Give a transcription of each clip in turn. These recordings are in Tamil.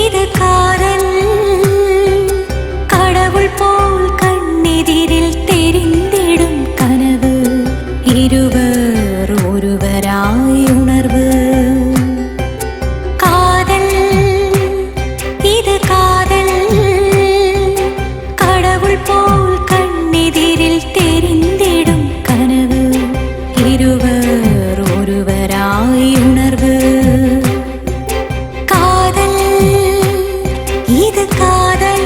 இது காதல் கடவுள் போல் கண்ணெதிரில் தெரிந்திடும் கனவு இருவர் ஒருவராய் உணர்வு காதல் இது காதல் கடவுள் போல் கண்ணெதிரில் தெரிந்திடும் கனவு இருவர் ஒருவராய் உணர்வு காதல் இது காதல்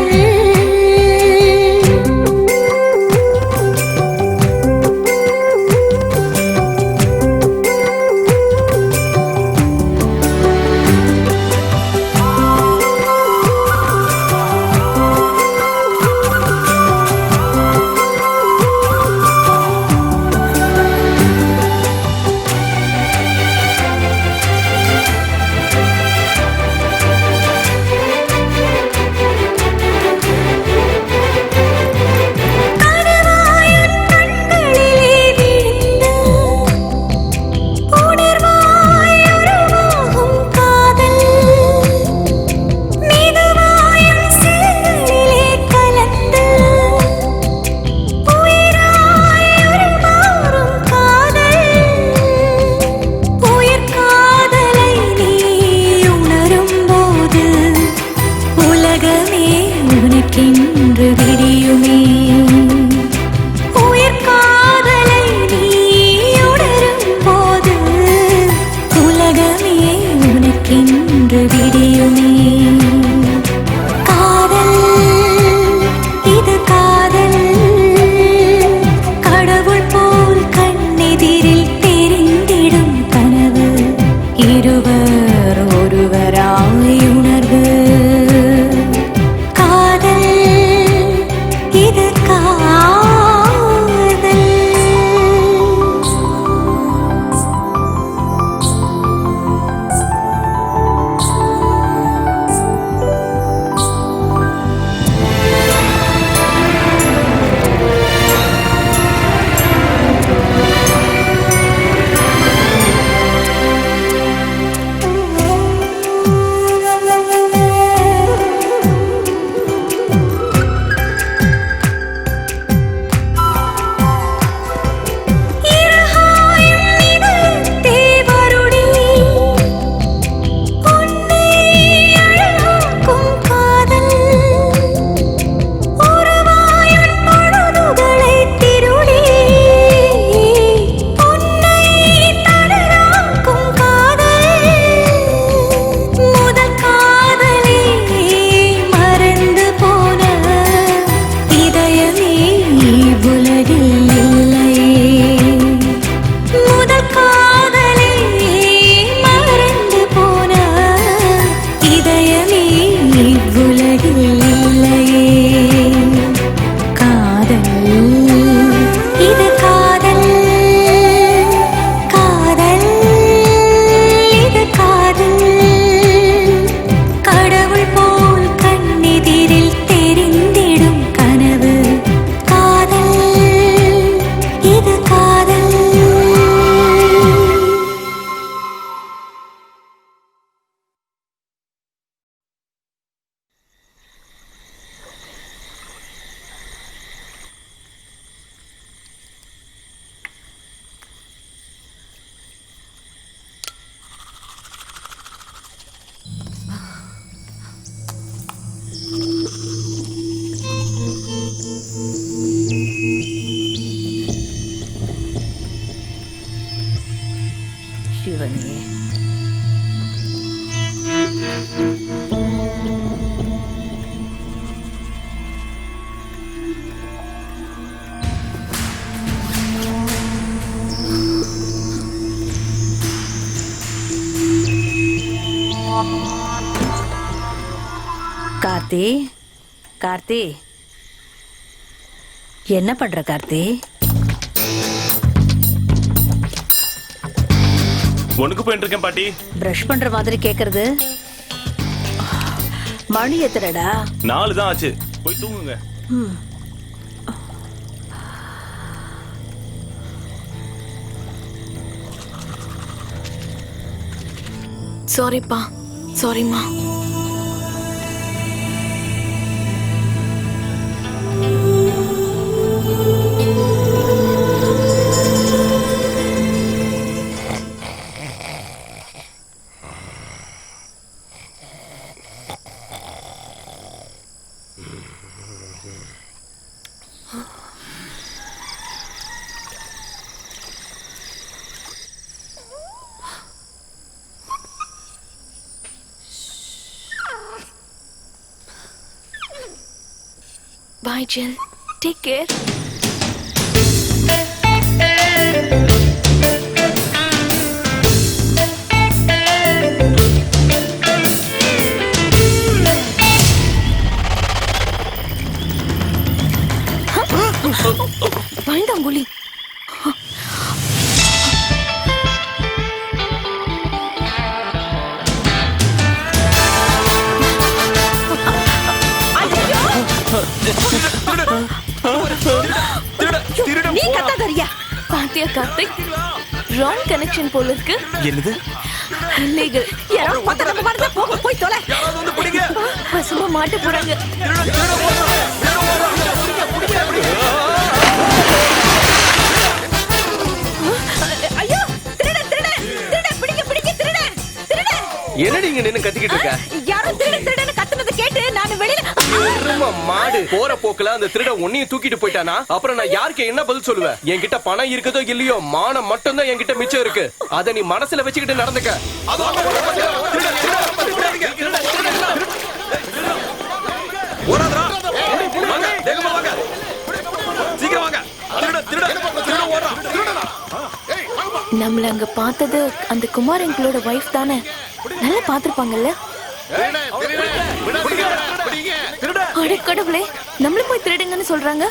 உனக்கென்று விடியுமே உயிர் காதலை நீ உணரும் போது உலகமே உனக்கென்று விடியுமே காதல் இது காதல் கடவுள் போல் கண்ணெதிரில் தெரிந்திடும் கனவு இருவர் ஒருவராய் உணர்வு இது காதல் சிவனே கார்த்தி கார்த்தி என்ன பண்ற கார்த்தி? உனக்கு போயிட்டு இருக்கேன் பாட்டி. பிரஷ் பண்ற மாதிரி கேக்குறது. மணி எத்தனடா? 4 தான் ஆச்சு. போய் தூங்குங்க. சாரிப்பா, சாரிம்மா. Bye, Jill. Take care. பயந்தாங்குழி. நீ கத்தாதறியா? பாத்தியா கார்த்திக், ராங் கனெக்ஷன் போல இருக்கு. என்னது? இல்லீகல். யாரோ பத்த நம்ம வரத போக போய் தொலை. பசுமா மாட்ட போறாங்க. ஐயோ திருடன் திருடன் திருடன் பிடிங்க பிடிங்க திருடன் திருடன். என்னடி இங்க நின்னு கத்திக்கிட்டு இருக்க? யாரோ திருடன் திருடன் கத்துனது கேட்டு நான் வெளியில எரும மாடு போற போக்குல அந்த திருடன் உன்னையும் தூக்கிட்டு போயிட்டானா அப்புறம் நான் யாருக்கு என்ன பதில் சொல்லுவேன்? என்கிட்ட பணம் இருக்குதோ இல்லையோ மானம் மட்டும் தான் என்கிட்ட மிச்சம் இருக்கு. அத நீ மனசுல வச்சுக்கிட்டு நடந்துக்க. நம்மள அங்க பார்த்தது அந்த குமார் எங்களோட வைஃப் தானே? நல்லா பாத்துருப்பாங்கல்ல? அட கடவுளே, நம்மள போய் திருடுங்கன்னு சொல்றாங்க.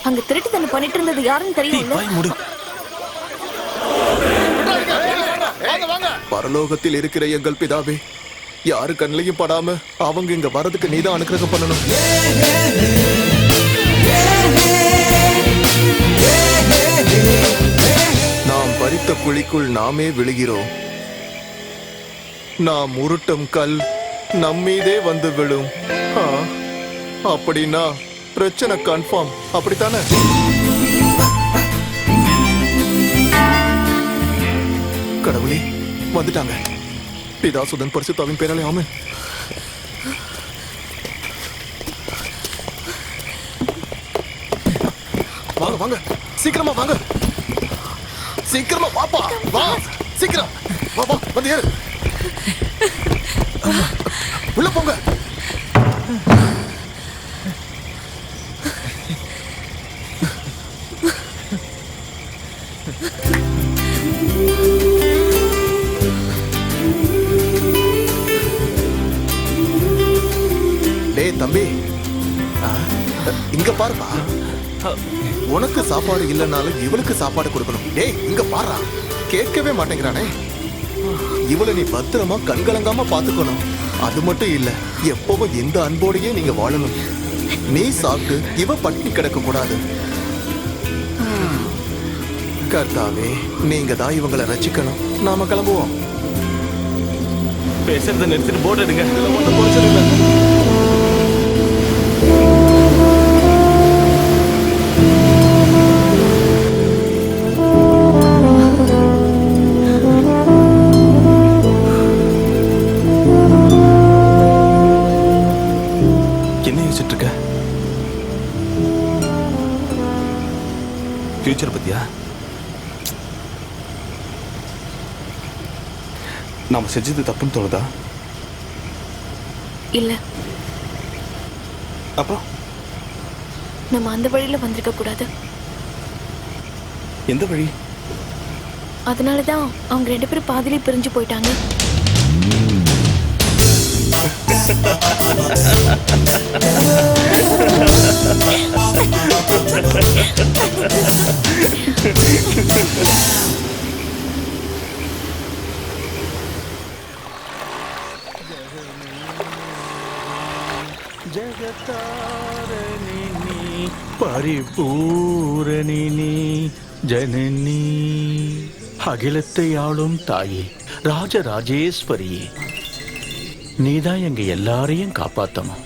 அங்க திருட்டு தண்ணி பண்ணிட்டு இருந்தது யாருன்னு தெரியும்ல? பரலோகத்தில் இருக்கிற எங்கள் பிதாவே, யாரு கண்ணிலையும் படாம அவங்க இங்க வரதுக்கு நீதான் அனுக்கிரகம் பண்ணணும். நாம் பறித்த குழிக்குள் நாமே விழுகிறோம். நாம் உருட்டும் கல் நம்மீதே வந்து விழும். அப்படின்னா பிரச்சனை கன்ஃபார்ம், அப்படித்தானே? கடவுளே, வந்துட்டாங்க. பிதாசுதன் பரிசுத்தாவின் பேராலே ஆமென். வாங்க வாங்க, சீக்கிரமா வாங்க, சீக்கிரமா வாப்பா, வா சீக்கிரம், வா வா, வந்து ஏறு, உள்ள போங்க. டேய் தம்பி, இங்க பாருப்பா. உனக்கு சாப்பாடு இல்லைனாலும் இவளுக்கு சாப்பாடு கொடுக்கணும். டேய் இங்க பாரு, கேட்கவே மாட்டேங்கிறானே. இவளை நீ பத்திரமா கண்கலங்காம பாத்துக்கணும். அது மட்டும் இல்ல, எப்பவும் எந்த அன்போடையே நீங்க வாழணும். நீ சாப்பிட்டு இவ பட்டினி கிடக்க கூடாது. கர்த்தாவே, நீங்க தான் இவங்களை ரசிக்கணும். நாம கிளம்புவோம். பேசுறத நிறுத்திட்டு போட்டு எடுங்க. ஒன்றும் குறைச்சல் இல்லை. ஃபியூச்சர் பத்தியா? நாம செஞ்சது தப்புன்னு தோணுதா? இல்ல. அப்புறம் நம்ம அந்த வழியில வந்திருக்க கூடாது. எந்த வழி? அதனாலதான் அவங்க 2 பேரும் பாதியிலே பிரிஞ்சு போயிட்டாங்க. ஜகதாரணினி பரிபூரணினி ஜனனி, அகிலத்தை ஆளும் தாயே, ராஜராஜேஸ்வரியே, நீதான் எங்க எல்லாரையும் காப்பாத்தணும்.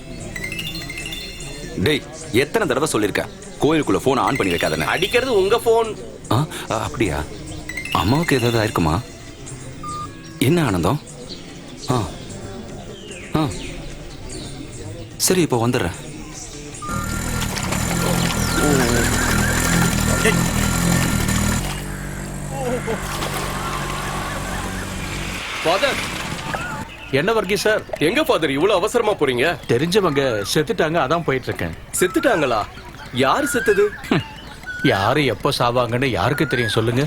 டேய், எத்தனை தடவை சொல்லிருக்க கோயிலுக்குள்ள போன் ஆன் பண்ணி வைக்காதன்னு? அடிக்கிறது உங்க போன். அப்படியா? அம்மாவுக்கு ஏதாவது ஆயிருக்குமா? என்ன ஆனந்தம்? சரி, இப்போ வந்துடுறேன். ஃபாதர், என்ன வர்க்கி சார்? எங்க ஃபாதர் இவ்வளவு அவசரமா போறீங்க? தெரிஞ்சவங்க செத்துட்டாங்க, அதான் போயிட்டு இருக்கேன். செத்துட்டாங்களா? யாரு செத்தது? யாரு எப்போ சாவாங்கன்னு யாருக்கு தெரியும் சொல்லுங்க?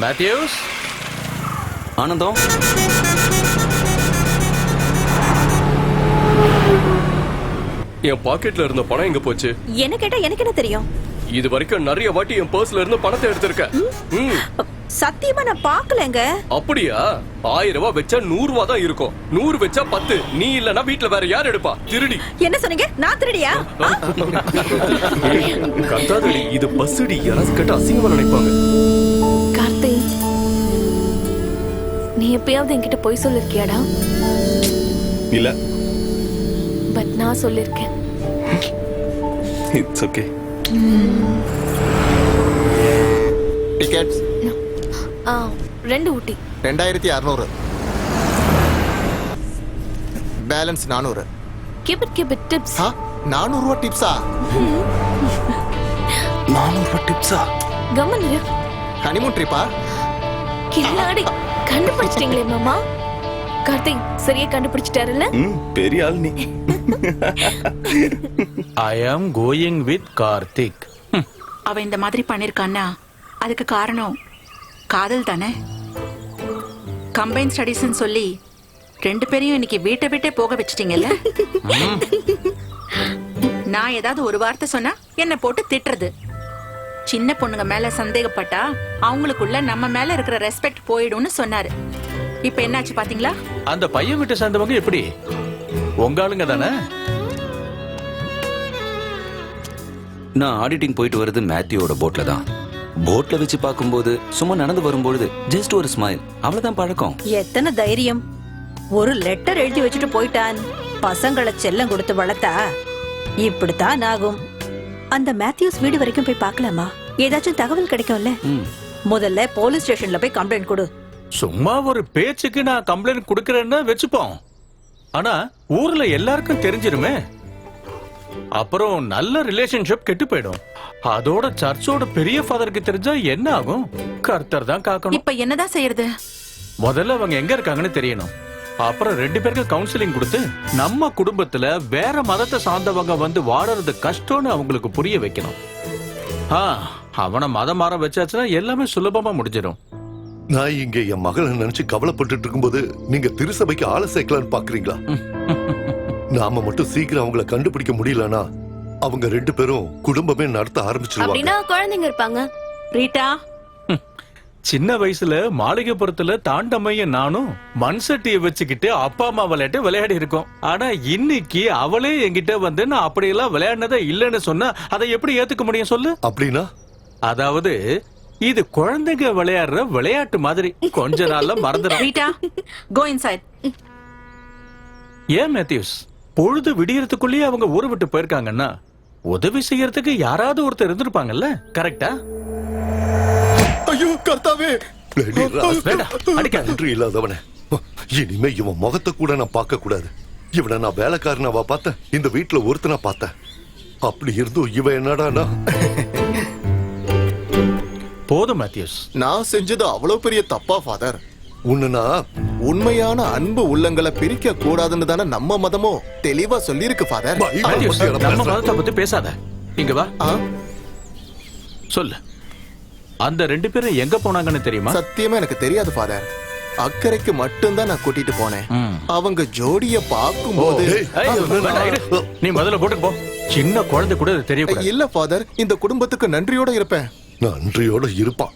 மேத்யூஸ், ஆனந்தம், என் பாக்கெட்ல இருந்த பணம் எங்க போச்சு? என்ன கேட்டா எனக்கு என்ன தெரியும்? இது வரைக்கும் நிறைய வாட்டி என் பர்ஸ்ல இருந்து பணத்தை எடுத்திருக்கேன். சத்தியமா நான் பாக்கலங்க. அப்படியா? 1000 ரூபாய் வச்சா 100 ரூபாய் தான் இருக்கும். 100 வச்சா 10. நீ இல்லனா வீட்ல வேற யார் எடுப்பா? திருடி. என்ன சொன்னீங்க? நான் திருடியா? கத்தாதடி, இது பஸ்ஸுடி. யாராவது கேட்டா அசிங்கமா நினைப்பாங்க. கார்த்தி, நீ எப்பயாவது என்கிட்ட பொய் சொல்லிருக்கியாடா? இல்ல. பட் நான் சொல்லிருக்கேன். It's okay. Tickets 2 Ooty. 2600. Balance 400. Keep it tips. 400 ரூபா டிப்ஸா? 400 ரூபாய் டிப்ஸா? கம்மன் இரு. ஹனிமூன் ட்ரிப்பா? கில்லாடி, கண்டுபிடிச்சிட்டீங்களே மாமா. கார்த்திக் சரியா கண்டுபிடிச்சிட்டாருல்ல? பெரிய ஆள் நீ. ஐ ஆம் கோயிங் வித் கார்த்திக். அவ இந்த மாதிரி பண்ணிருக்கான்னா அதுக்கு காரணம் காதல் தானே. கம்பைன் ஸ்டடீஸ்னு சொல்லி 2 பேரையும் இன்னைக்கு வீட்டை விட்டே போக வச்சிட்டீங்கல்ல. நான் ஏதாவது ஒரு வார்த்தை சொன்னா என்ன போட்டு திட்டுறது. சின்ன பொண்ணுங்க மேல சந்தேகப்பட்டா அவங்களுக்குள்ள நம்ம மேல இருக்கிற ரெஸ்பெக்ட் போயிடும்னு சொன்னாரு. இப்ப என்னாச்சு பாத்தீங்களா? அந்த பையன் விட்டு சேர்ந்தவங்க எப்படி உங்க ஆளுங்க தானே? நான் ஆடிட்டிங் போயிட்டு வருது மேத்யூவோட போட்ல தான். போட்ல வச்சு பார்க்கும்போது சும்மா நடந்து வரும்பொழுது ஜஸ்ட் ஒரு ஸ்மைல், அவ்வளவுதான் பழக்கம். எத்தனை தைரியம்! ஒரு லெட்டர் எழுதி வச்சுட்டு போயிட்டான். பசங்களை செல்லம் கொடுத்து வளர்த்தா இப்படித்தான் ஆகும். அந்த மேத்யூஸ் வீடு வரைக்கும் போய் பார்க்கலாமா? ஏதாச்சும் தகவல் கிடைக்கும்ல. முதல்ல போலீஸ் ஸ்டேஷன்ல போய் கம்ப்ளைண்ட் கொடு. சும்மா ஒரு பேச்சுக்கு நான் கம்ப்ளைண்ட் கொடுக்கறேன்னு வச்சுப்போம். ஆனா ஊர்ல எல்லாருக்கும் தெரிஞ்சிருமே. அப்புறம் நல்ல ரிலேஷன்ஷிப் கெட்டு போயிடும். அதோட சர்ச்சோட பெரிய ஃபாதருக்கு தெரிஞ்சா என்ன ஆகும்? கர்த்தர் தான் காக்கணும். இப்ப என்னதான் செய்யறது? முதல்ல அவங்க எங்க இருக்காங்கன்னு தெரியணும். அப்புறம் 2 பேருக்கு கவுன்சிலிங் கொடுத்து நம்ம குடும்பத்துல வேற மதத்தை சார்ந்தவங்க வந்து வாழறது கஷ்டம்னு அவங்களுக்கு புரிய வைக்கணும். அவனை மதம் மாற வச்சாச்சுன்னா எல்லாமே சுலபமா முடிஞ்சிடும். நான் இங்க என் மகளை நினைச்சு கவலைப்பட்டு இருக்கும்போது நீங்க திருசபைக்கு ஆளை சேர்க்கலான்னு பாக்குறீங்களா? நாம மட்டும் சீக்கிரம் அவங்கள கண்டுபிடிக்க முடியலனா அவங்க 2 பேரும் குடும்பமே நடத்த ஆரம்பிச்சிருவாங்க. அப்படின்னா குழந்தைங்க இருப்பாங்க. ரீட்டா, சின்ன வயசுல மாளிகைப்புறத்துல தாண்டமையும் நானும் மண் சட்டியை வச்சுக்கிட்டு அப்பா அம்மா விளையாடி இருக்கோம். ஆனா இன்னைக்கு அவளே என்கிட்ட வந்து நான் அப்படியெல்லாம் விளையாடினதே இல்லைன்னு சொன்னா அதை எப்படி ஏத்துக்க முடியும் சொல்லு? அப்படின்னா அதாவது இது குழந்தைங்க விளையாடுற விளையாட்டு மாதிரி கொஞ்ச நாள்ல மறந்துடும். Rita, go inside. ஏன் மேத்யூஸ், பொழுது விடியறதுக்குள்ளேயே அவங்க ஊரை விட்டு போயிருக்காங்கன்னா உதவி செய்யறதுக்கு யாராவது ஒருத்தர் இருந்திருப்பாங்கல்ல? கரெக்டா? ஐயோ கர்த்தாவே, அடிக்காத. நன்றி இல்லாதவனே. இனிமே இவன் முகத்தை கூட நான் பார்க்க கூடாது. இவனை நான் வேலைக்காரனாவா பார்த்தேன், இந்த வீட்டுல ஒருத்தனா பார்த்தேன். அப்படி இருந்தும் இவன் என்னடானா. போதும் மேத்யூஸ், நான் செஞ்சது அவ்வளவு பெரிய தப்பா ஃபாதர்? உன்னை உண்மையான அன்பு உள்ளங்களை பிரிக்க கூடாதுன்னு தானே நம்ம மதமோ தெளிவா சொல்லிருக்கு ஃபாதர். மேத்யூஸ், நம்ம மதத்தை பத்தி பேசாத. இங்க வா, சொல்லு. அந்த 2 பேரும் எங்க போனாங்கன்னு தெரியுமா? சத்தியமா எனக்கு தெரியாது ஃபாதர். அக்கறைக்கு மட்டும்தான் நான் கூட்டிட்டு போனேன். அவங்க ஜோடிய பார்க்கும்போது நீ முதல்ல போட்டுக்கு போ. சின்ன குழந்தை கூட தெரியக்கூடாது. இல்ல ஃபாதர், இந்த குடும்பத்துக்கு நன்றியோட இருப்பேன். நன்றியோட இருப்பான்.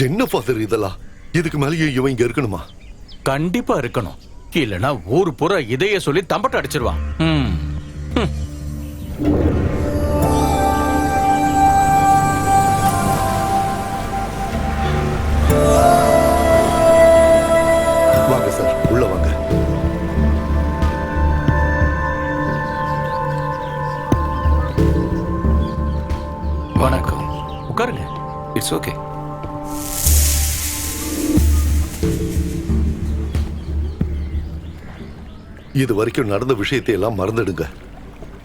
என்ன ஃபாதர் இதெல்லாம்? இதுக்கு மேலேயே இவன் இங்க இருக்கணுமா? கண்டிப்பா இருக்கணும். இல்லனா ஊர் பூரா இதைய சொல்லி தம்பட்ட அடிச்சிருவான். வாங்க சார், உள்ள வாங்க. வணக்கம். உட்காருங்க. It's okay. இது வரைக்கும் நடந்த விஷயத்தை எல்லாம் மறந்துடுங்க.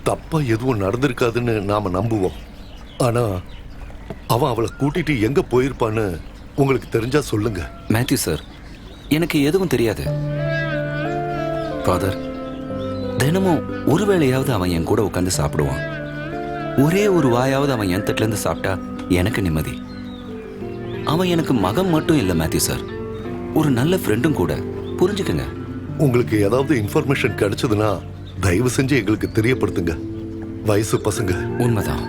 தப்பா எதுவும் நடந்திருக்காதுன்னு நாம நம்புவோம். ஆனா அவன் அவளை கூட்டிட்டு எங்க போயிருப்பான்னு உங்களுக்கு தெரிஞ்சா சொல்லுங்க. மேத்யூ சார், எனக்கு எதுவும் தெரியாது. ஃபாதர், தினமும் ஒரு வேளையாவது அவன் என் கூட உட்காந்து சாப்பிடுவான். ஒரே ஒரு வாயாவது அவன் என் தட்டுல இருந்து சாப்பிட்டா எனக்கு நிம்மதி. அவன் எனக்கு மகன் மட்டும் இல்ல மேத்யூ சார், ஒரு நல்ல ஃப்ரெண்டும் கூட. புரிஞ்சுக்கங்க. உங்களுக்கு ஏதாவது இன்ஃபர்மேஷன் கிடைச்சதுன்னா தயவு செஞ்சு எங்களுக்கு தெரியப்படுத்துங்க. வயசு பசங்க. உண்மைதான்.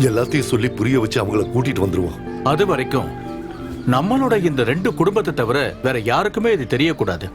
எல்லாத்தையும் சொல்லி புரிய வச்சு அவங்கள கூட்டிட்டு வந்துருவோம். அது வரைக்கும் நம்மளோட இந்த 2 குடும்பத்தை தவிர வேற யாருக்குமே இது தெரியக்கூடாது.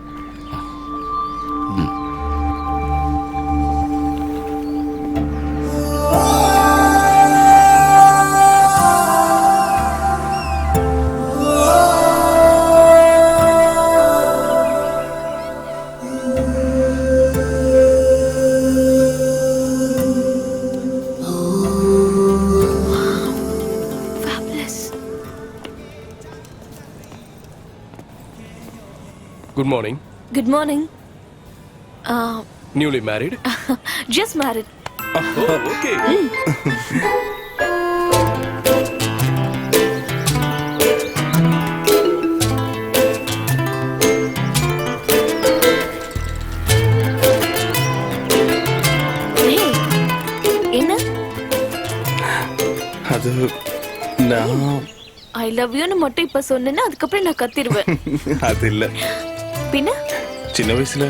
Good morning. Good morning. Newly married? Just married. Okay. என்ன? அது நான் ஐ லவ் யூன்னு மட்டும் இப்ப சொன்னேன்னா அதுக்கப்புறம் நான் கத்திடுவேன். அது இல்ல. பின்ன சின்ன வயசுல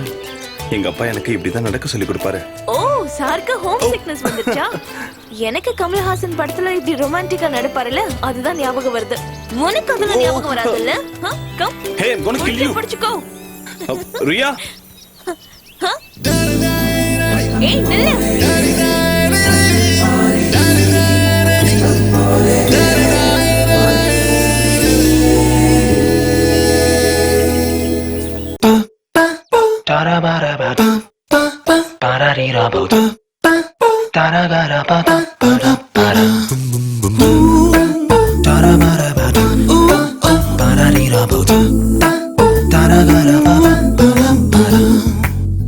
எங்க அப்பா எனக்கு இப்படிதான் நடக்க சொல்லி கொடுப்பாரு. ஓ, சாருக்கு ஹோம் சிக்னஸ் வந்துச்சா? எனக்கு கமல்ஹாசன் படத்துல இப்படி ரொமான்டிக்கா நடிப்பாருல, அதுதான் ஞாபகம் வருது. உனக்கு அதெல்லாம் ஞாபகம் வராதுல்ல? Come. Hey, I'm gonna kill you. பிடிச்சுக்கோ. ரியா. ஏய், நில்லு.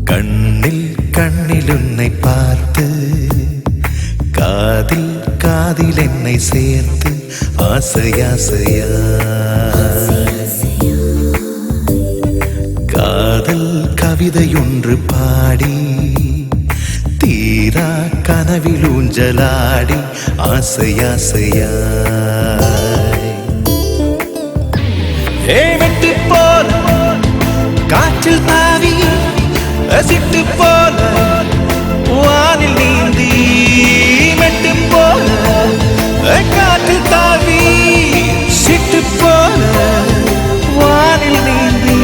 கண்ணில் கண்ணில் உன்னை பார்த்து, காதில் காதில் என்னை சேர்த்து, ஆசையாசையா காதல் கவிதையொன்று பாடி, தீரா கனவில் ஊஞ்சலாடி, ஆசையாசையா வெட்டு போல காற்றில் தாவி, சிட்டு போல வானில் நீந்தி, மெட்டு போல காற்றில் தாவி, சிட்டு போல வானில் நீந்தி,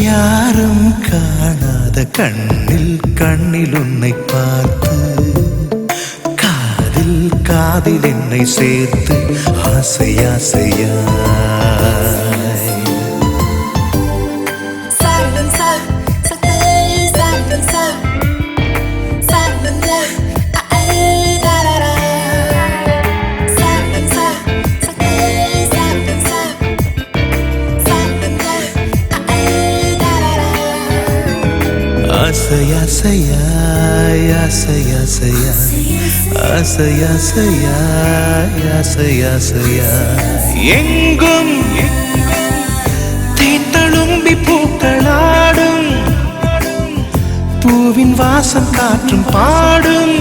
யாரும் காணாத கண்ணில் கண்ணில் உன்னை பார்த்து, காதில் காதில் என்னை சேர்த்து, ஆசையாசையா ஆசையாசையா ஆசையாசையா ஆசையாசையா ஆசையாசையா எங்கும் தேன் தழும்பி பூக்களாடும், பூவின் வாசம் காற்றும் பாடும்,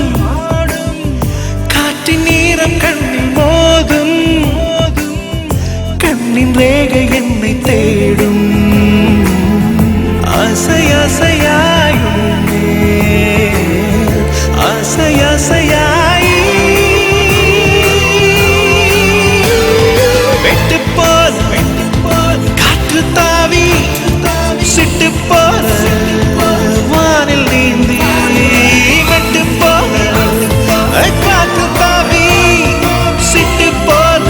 காற்றின் நீரம் கண்ணில் மோதும், கண்ணின் ரேகை என்னை தேடும், ஆசையாசையாய் ஆசையாசையாய் வெட்டு போல் காற்று தாவி, சிட்டு போல வானில் நீந்தி, வெட்டு போல காற்று தாவி, சிட்டு போல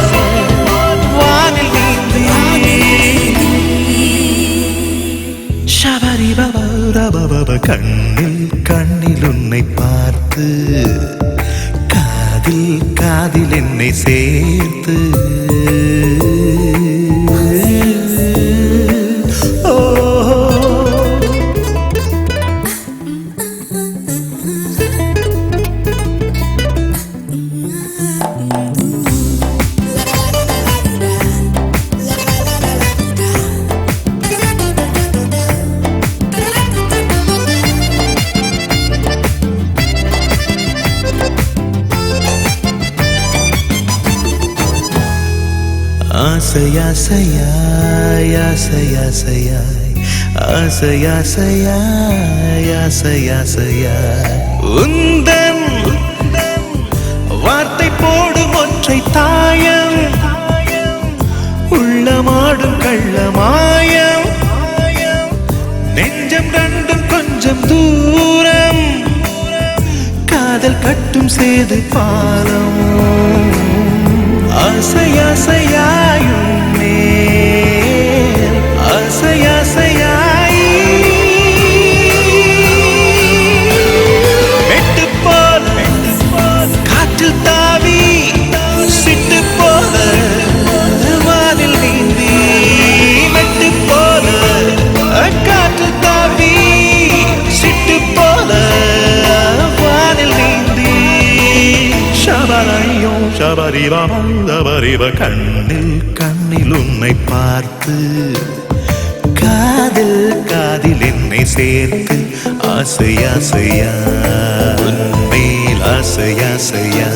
வானில் நீந்தி, ஷபரி பபா ரபப கண்ணில் கண்ணில் உன்னை பார்த்து, காதில் காதில் என்னை சேர்த்து, ஓ ஆசையாசையாய் ஆசையாசையாய் ஆசையாசையாய் ஆசையாசையாய் உந்தன் வார்த்தை போடும் ஒற்றை தாயம் உள்ளமாடும் கள்ளமாயம் நெஞ்சம் ரெண்டும் கொஞ்சம் தூரம் காதல் கட்டும் சேது பாலம் ஆசையாசையாயும் மேல் ஆசையாசையாய் மெட்டு போல காற்றில் தாவி சிட்டு போல வானில் நீந்தி மெட்டு போல காற்றில் தாவி சிட்டு போல வானில் நீந்தி ஷபரையோ ஷபரிவ கண்ணில் கண்ணில் உன்னை பார்த்து காதில் என்னை சேர்த்து ஆசையாசையா உன்மேல் ஆசையாசையா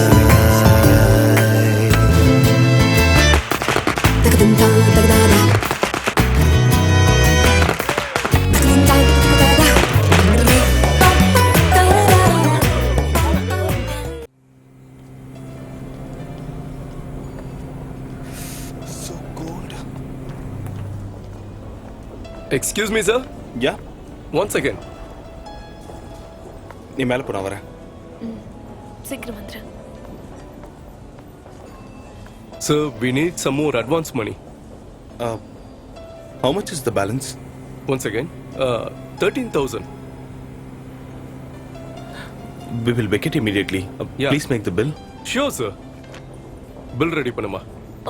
எக்ஸ்கியூஸ் மீ சார். யா, ஒன் செகண்ட். நீ மேல போ, நான் வரேன். சீக்கிரம் வந்துரு. Sir, we need some more advance money. How much is the balance? Once again, 13,000. We will make it immediately. Yeah. Please make the bill. Sure, sir. Bill ready பண்ணுமா.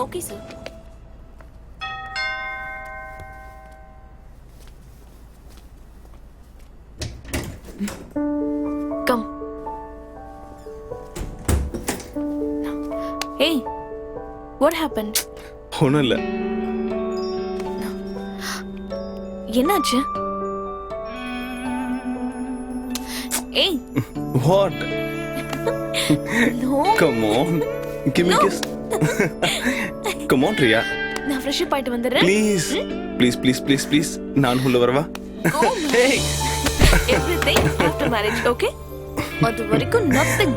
Okay sir. Come. Hey, what happened? ஒன்றும் இல்லை. என்னாச்சு? ஏய், What? no. Come on. Give me a kiss. Come on, Riya. நான் ஃப்ரெஷ் அப் ஆயிட்டு வந்துடுறேன். Please. Please, please, please, please. நான் உள்ள வரவா? Go, man. Hey. Everything after marriage, okay? அது வரைக்கும் nothing.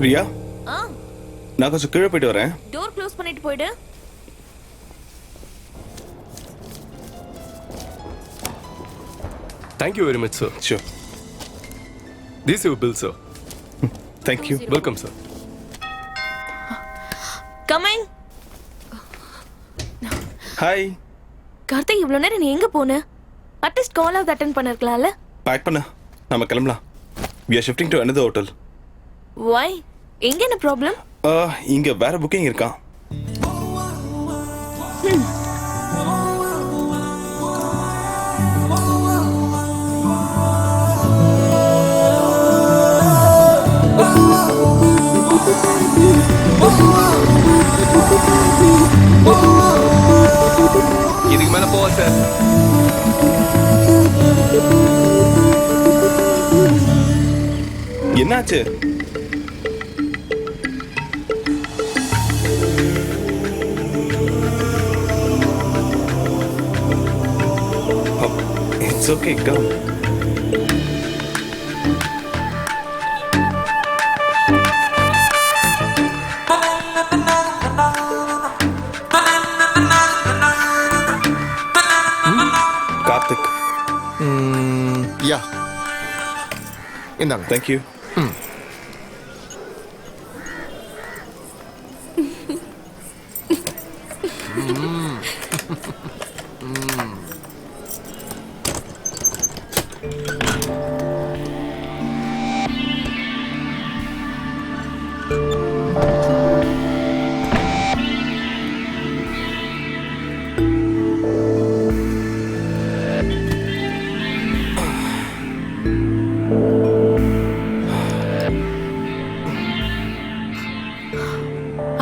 ரியா, நான் கொஞ்சம் கீழே போயிட்டு வரேன். டோர் க்ளோஸ் பண்ணிட்டு போயிடு. Thank you very much, sir. Sure. This is your bill, sir. Thank you. Welcome, sir. Coming. Hi. Karthik, இவ்வளவு நேரம் நீ எங்க போன? அட்லீஸ்ட் கால் ஆஃப் அட்டெண்ட் பண்ணிருக்கலாம்ல. பேக் பண்ண, நாம கிளம்பலாம். We are shifting to another hotel. Why? எங்க என்ன ப்ராப்ளம்? இங்க வேற புக்கிங் இருக்கா? இதுக்கு மேல போவா சார். என்னாச்சு? It's okay come. Karthik. Yeah இந்தாங்க. Thank you.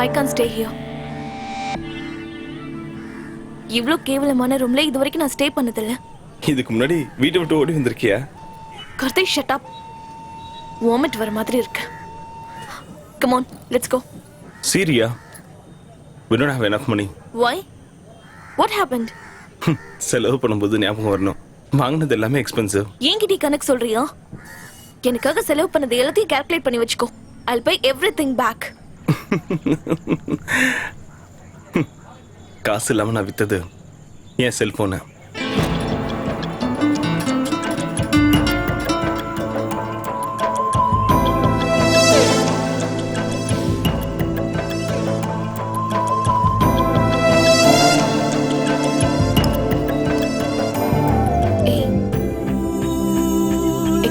I can't stay here. இவ்ளோ கேவலமான ரூம்ல இது வரைக்கும் நான் ஸ்டே பண்ணதில்ல. இதுக்கு முன்னாடி வீட்டை விட்டு ஓடி வந்திருக்கியா? Karthik shut up. வாமிட் வர மாதிரி இருக்கு. Come on, let's go. Syria? We don't have enough money. Why? What happened? செலவு பண்ணும்போது ஞாபகம் வரணும். வாங்கினது எல்லாமே எக்ஸ்பென்சிவ். என்கிட்ட கணக்கு சொல்றியா? எனக்காக செலவு பண்ணது எல்லாத்தையும் கால்குலேட் பண்ணி வச்சுக்கோ. I'll pay everything back. காசு இல்லாம நான் வித்தது என் செல்போனை.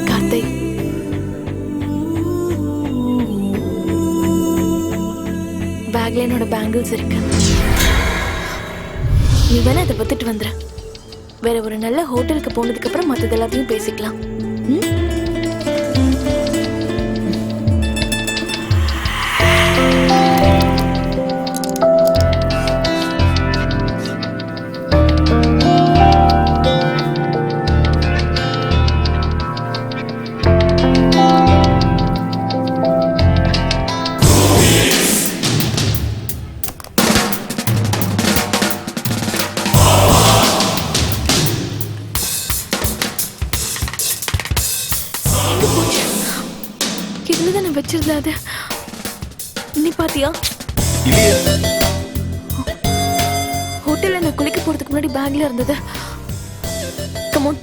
கார்த்திக், பேக்ல என்னோட பேங்கிள்ஸ் இருக்கு. நீ வேணா அதை பத்துட்டு வந்துரு. வேற ஒரு நல்ல ஹோட்டலுக்கு போனதுக்கு அப்புறம் மத்தது எல்லாத்தையும் பேசிக்கலாம். இதுலதான் நான் வச்சிருந்தேன். அது நீ பாத்தியா? ஹோட்டல்ல நான் குளிக்க போறதுக்கு முன்னாடி பேக்ல இருந்தது. கம் ஆன்,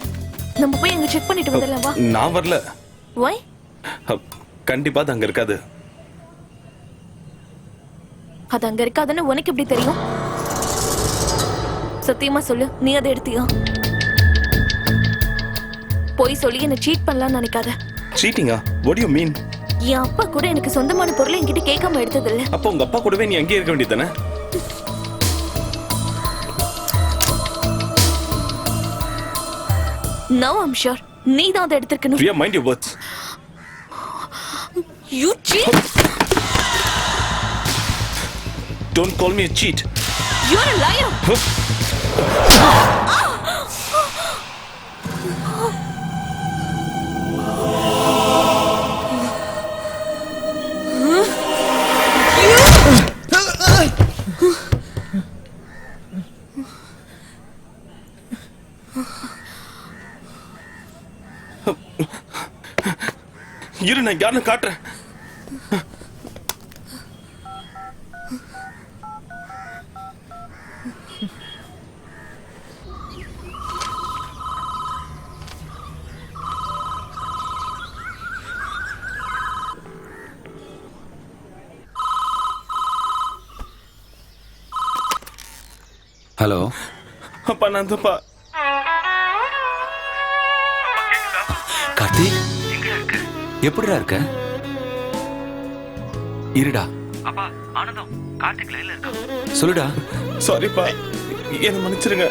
நம்ம போய் அங்க செக் பண்ணிட்டு வந்துடலாம் வா. நான் வரல. Why? கண்டிப்பா அது அங்க இருக்காது. அது அங்க இருக்காதுன்னு உனக்கு எப்படி தெரியும்? சத்தியமா சொல்லு, நீ அதை எடுத்தியா? போய் சொல்லி என்ன சீட் பண்ணலாம்னு நினைக்காத. சீட்டிங்கா? What do you mean? என் அப்பா கூட எனக்கு சொந்தமான பொருளை என்கிட்ட கேட்காம எடுத்தது இல்ல. அப்போ உங்க அப்பா கூடவே நீ அங்கேயே இருக்க வேண்டியதானே? Now I'm sure நீ தான் அதை எடுத்திருக்கணும். Priya, mind your words. You cheat. Don't call me a cheat. You're a liar. இரு, நான் யாருன்னு காட்டுறேன். ஹலோ அப்பா, நான் தான்ப்பா. கார்த்திக், எப்படிடா இருக்க? இருடா. சொல்லுடா. சாரிப்பா, என்ன மன்னிச்சிருங்க.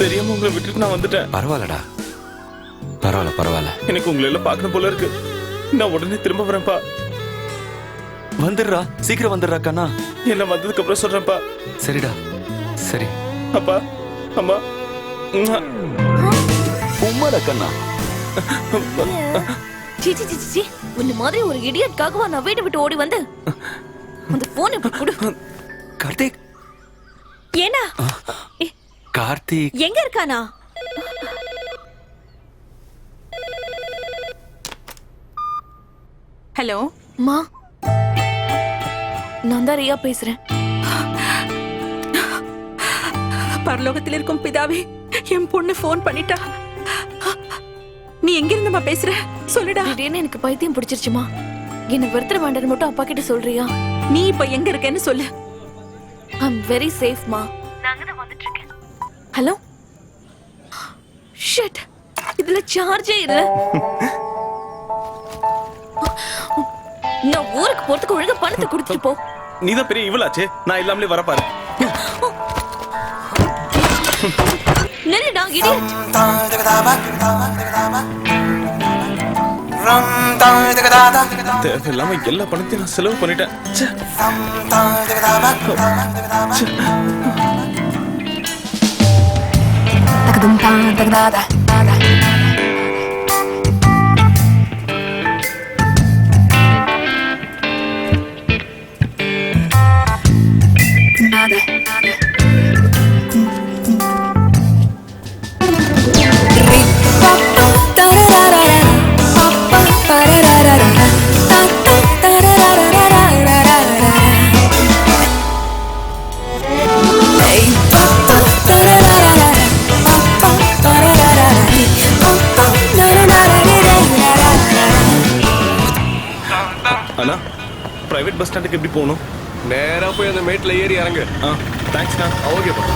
தெரியாம உங்களை விட்டுட்டு நான் வந்துட்டேன். பரவாயில்லடா, பரவாயில்ல. எனக்கு உங்களை எல்லாம் பார்க்கணும் போல இருக்கு. நான் உடனே திரும்ப வரேன்ப்பா. வந்துடுறா, சீக்கிரம் வந்துடுறா கண்ணா. எல்லாம் வந்ததுக்கு அப்புறம் சொல்றேன்ப்பா. சரிடா, சரி. அப்பா, அம்மா, உம்மாடா கண்ணா. சீச்சி சீச்சி சீ, உன்ன மாதிரி ஒரு இடியட்காகவா நான் வீட்டை விட்டு ஓடி வந்து அந்த போன் இப்ப கொடு. கார்த்திக். ஏனா? கார்த்திக் எங்க இருக்கானா? ஹலோ மா, நான் தான் ரியா பேசுறேன். பரலோகத்தில் இருக்கும் பிதாவே, என் பொண்ணு ஃபோன் பண்ணிட்டா. நீ எங்க இருந்தமா பேசுற? சொல்லுடா. திடீர்னு எனக்கு பைத்தியம் பிடிச்சிருச்சுமா. என்ன வெறுத்துற வேண்டாம்னு மட்டும் அப்பா கிட்ட சொல்றியா? நீ இப்ப எங்க இருக்கேன்னு சொல்லு. ஐம் வெரி சேஃப் மா. நான் தான் வந்துட்டு இருக்கேன். ஹலோ. ஷிட். இதுல சார்ஜே இல்ல. நான் ஊருக்கு போறதுக்கு ஒழுங்கா பணத்தை கொடுத்துட்டு போ. நீதான் பெரிய இவளாச்சே, நான் இல்லாமலே வரப்பாரு. நில்லுடா இடியட். தேவையில்லாம எல்லா பணத்தையும் நான் செலவு பண்ணிட்டேன். ச்சே. அண்ணா, பிரைவேட் பஸ் ஸ்டாண்டுக்கு எப்படி போகணும்? நேரா போய் அந்த மேட்ல ஏறி இறங்கு. தேங்க்ஸ்ண்ணா. ஓகேப்பா.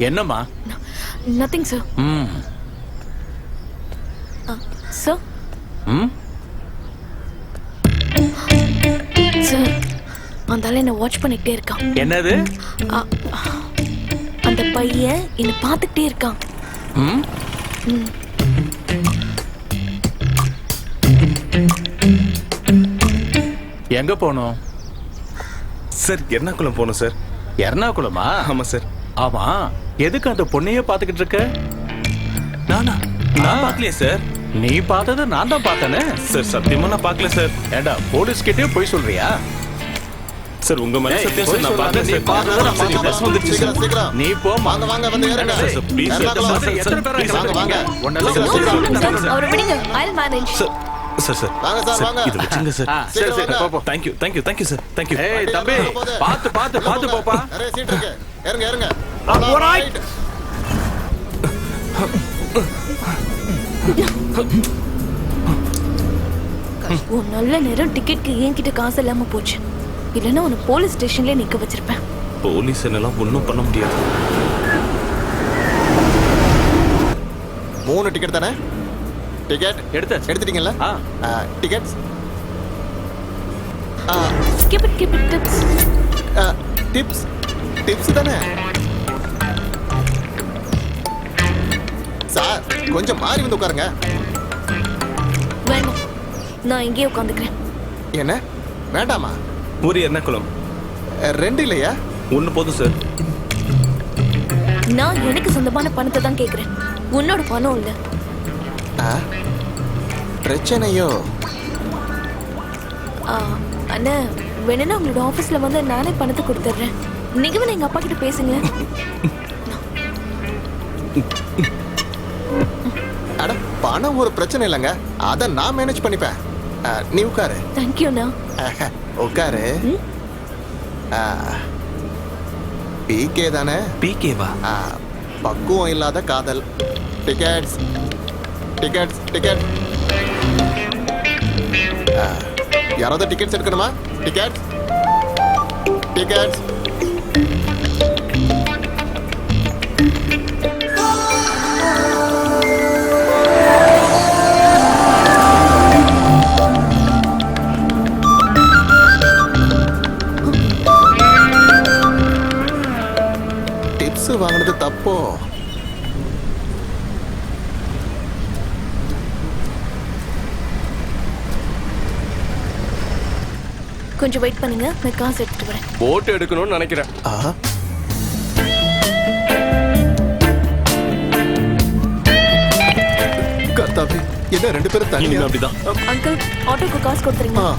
என்னம்மா? Nothing sir. சார். சார், அந்த ஆளு என்ன வாட்ச் பண்ணிக்கிட்டே இருக்கான். என்னது? அந்த பையன் என்ன பார்த்துக்கிட்டே இருக்கான். எங்க போனோம் சார்? எர்ணாகுளம் போகணும் சார். எர்ணாகுளமா? ஆமா சார். ஆமா, எதுக்கு அந்த பொண்ணையே பாத்துக்கிட்டு இருக்க? நான் பார்க்கலையே சார். நீ பார்த்தது நான் தான் பார்த்தேனே சார். சத்தியமா நான் பார்க்கல சார். ஏண்டா, போலீஸ் கிட்டே போய் சொல்றியா? சார், உங்க மேல சத்தியம் சார், நான் பார்க்கல சார். சரி, பஸ் வந்துருச்சு சார். நீ போமா. வாங்க வாங்க வந்து ஏறுங்க. Sir, please sir. எத்தனை பேர் வாங்க வாங்க. அவரை விடுங்க. I'll manage. சார் சார் வாங்க சார், வாங்க. இது வச்சுங்க சார். சரி சரி, போ போ. Thank you sir. Thank you. ஏய் தம்பி, பாத்து போப்பா. நிறைய சீட் இருக்கு. ஏறுங்க ஏறுங்க. alright. ஒரு நல்ல நேரம் டிக்கெட்க்கு என்கிட்ட காசு இல்லாம போச்சு. இல்லைன்னா உன்னை போலீஸ் ஸ்டேஷன்ல நிக்க வச்சிருப்பேன். போலீஸ் என்னெல்லாம் ஒன்றும் பண்ண முடியாது. 3 டிக்கெட் தானே? டிக்கெட் எடுத்துட்டீங்கல்ல? Tickets. Keep it tips. Tips தானே? சார், கொஞ்சம் மாறி வந்து உட்காருங்க. வேண்டாம், நான் இங்கேயே உட்காந்துக்கிறேன். என்ன வேண்டாமா? ஒரு எர்ணாகுளம் 2 இல்லையா? 1 போதும் சார். நான் எனக்கு சொந்தமான பணத்தை தான் கேக்குறேன். உன்னோட பணம் இல்ல. பிரச்சனையோ? அண்ணா, வேணும்னா உங்களோட ஆபீஸ்ல வந்து நானே பணத்தை கொடுத்துட்றேன். நீங்க வேணா எங்க அப்பா கிட்ட பேசுங்க. அட, பணம் ஒரு பிரச்சனை இல்லைங்க, அதை நான் மேனேஜ் பண்ணிப்பேன். நீ உட்காரு. தேங்க்யூண்ணா. உட்காரு. பிகே தானே? பிகேவா? பக்குவம் இல்லாத காதல். Tickets tickets ticket. யாராவது டிக்கெட்ஸ் எடுக்கணுமா? Tickets tickets. டிப்ஸ் வாங்கினது தப்போ? கொஞ்சம் வெயிட் பண்ணுங்க, நான் காசு எடுத்துட்டு வரேன். போட் எடுக்கணும்னு நினைக்கிறேன். ஆஹா. கர்த்தாவே, என்ன 2 பேரும் தனியா? அப்படிதான். அங்கிள், ஆட்டோக்கு காசு கொடுத்துறீங்க. ஆ.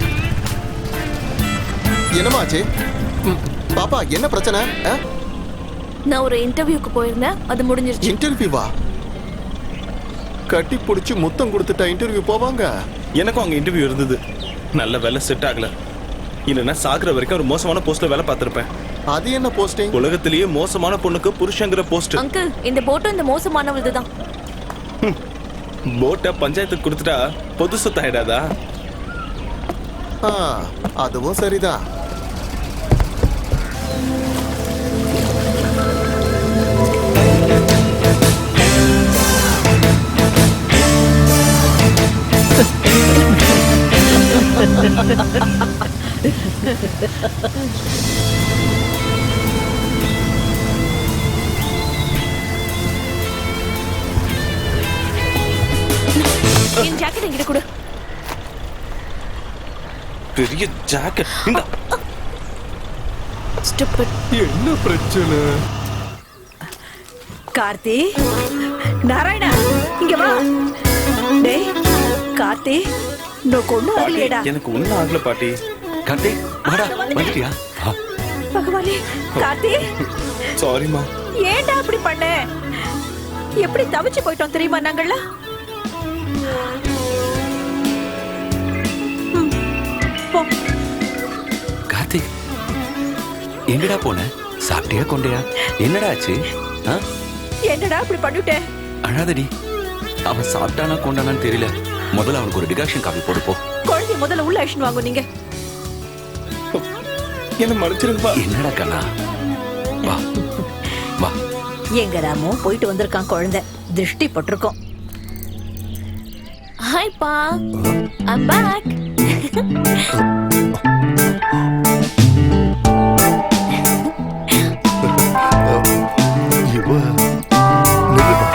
என்னம்மா ஆச்சு? பாப்பா என்ன பிரச்சனை? நான் ஒரு இன்டர்வியூக்கு போயிருந்தேன், அது முடிஞ்சிருச்சு. இன்டர்வியூவா? கட்டி பிடிச்சி முத்தம் கொடுத்துட்டா இன்டர்வியூ போவாங்க? எனக்கும் அங்க இன்டர்வியூ இருந்தது. நல்ல வேலை செட் ஆகல. இல்லைன்னா சாகுற வரைக்கும் ஒரு மோசமான போஸ்ட்ல வேலை பார்த்திருப்பேன். அது என்ன போஸ்டிங்? உலகத்திலேயே மோசமான பொண்ணுக்கு புருஷங்கிற போஸ்ட். அங்கிள், இந்த போட்டும் இந்த மோசமானவளது தான். போட்டை பஞ்சாயத்துக்கு கொடுத்துட்டா பொது சொத்து ஆயிடாதா? அதுவும் சரிதான். என் ஜாக்கெட் என்கிட்ட கொடு. பெரிய ஜாக்கெட். Stupid. என்ன பிரச்சனை? கார்த்தி, நாராயணா, இங்க வா. டேய் கார்த்தி, நோக்கு ஒண்ணும் ஆகலையேடா. எனக்கு ஒண்ணும் ஆகல பாட்டி. கார்த்தி வாடா, வந்துட்டியா? பகவானே, கார்த்தி, சாரிமா. ஏன்டா அப்படி பண்ண? எப்படி தவிச்சு போயிட்டோம் தெரியுமா நாங்களா? போ. கார்த்தி எங்கடா போன? சாப்பிட்டியா கொண்டையா? என்னடா ஆச்சு? என்னடா அப்படி பண்ணிட்டேன்? அழாதடி. அவன் சாப்பிட்டானா கொண்டானான்னு தெரியல. முதல்ல அவனுக்கு ஒரு டிகாக்ஷன் காஃபி போடு போ. குழந்தை முதல்ல உள்ள ஆக்ஷன் வாங்க நீங்க. என்ன மன்னிச்சிருங்கப்பா. என்னடா கண்ணா, வா வா. எங்க ராமு போயிட்டு வந்திருக்கான் குழந்தை. திருஷ்டி பட்டிருக்கோம். Hi pa, I'm back. இவ நில்லுமா.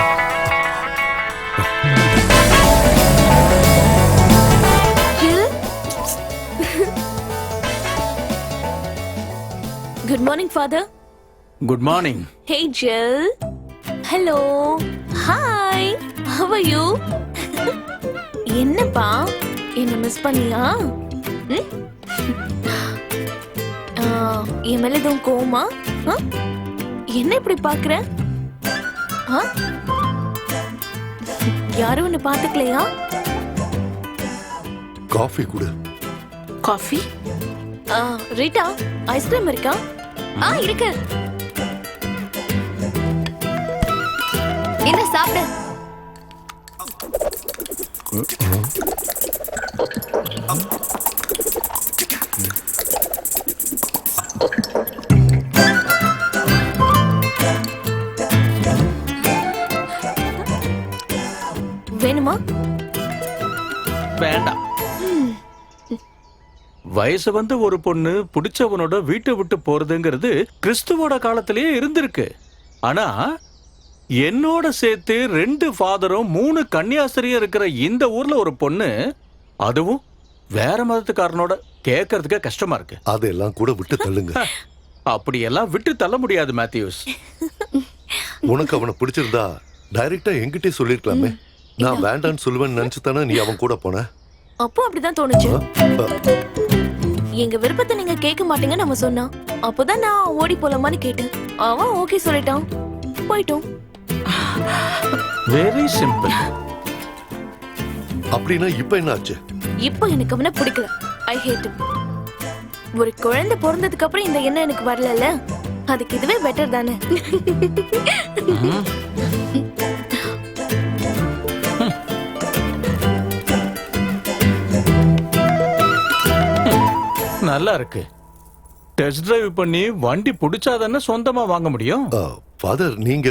Jill. Good morning, father. Good morning. Hey, Jill. Hello. Hi. How are you? என்னப்பா, என்ன மிஸ் பண்ணியா? என் மேல எதுவும் கோவமா? என்ன இப்படி பாக்குற? யாரும் ஒண்ணு பாத்துக்கலையா? காஃபி குடு. காஃபி? ரீட்டா, ஐஸ்கிரீம் இருக்கா? இருக்கு. என்ன சாப்பிடு. வேணுமா? வேண்டாம். வயசு வந்து ஒரு பொண்ணு பிடிச்சவனோட வீட்டை விட்டு போறதுங்கிறது கிறிஸ்துவோட காலத்திலேயே இருந்திருக்கு. ஆனா என்னோட சேர்த்து 2 ஃபாதரும் 3 கன்னியாஸ்திரியும் இருக்கிற இந்த ஊர்ல ஒரு பொண்ணு, அதுவும் வேற மதத்துக்காரனோட, கேட்கறதுக்கு கஷ்டமா இருக்கு. அதெல்லாம் கூட விட்டு தள்ளுங்க. அப்படியெல்லாம் விட்டு தள்ள முடியாது மேத்யூஸ். உனக்கு அவனை பிடிச்சிருந்தா டைரக்டா என்கிட்டே சொல்லிருக்கலாமே. நான் வேண்டான்னு சொல்லுவேன்னு நினைச்சு தானே நீ அவன் கூட போன. அப்போ அப்படிதான் தோணுச்சு. எங்க விருப்பத்தை நீங்க கேட்க மாட்டீங்க நம்ம சொன்னா, அப்போதான் நான் ஓடி போலாமான்னு கேட்டேன். அவன் ஓகே சொல்லிட்டான், போயிட்டோம். Very simple. அப்படின்னா இப்ப என்ன ஆச்சு? இப்போ எனக்கு அவனை பிடிக்கல. ஐ ஹேட் him. ஒரு குழந்தை பிறந்ததுக்கு அப்புறம் இந்த எண்ணம் எனக்கு வரல. அதுக்கு இதுவே பெட்டர் தானே? நல்லா இருக்கு. டெஸ்ட் டிரைவ் பண்ணி வண்டி பிடிச்சாதானே சொந்தமா வாங்க முடியும். ஃபாதர் நீங்க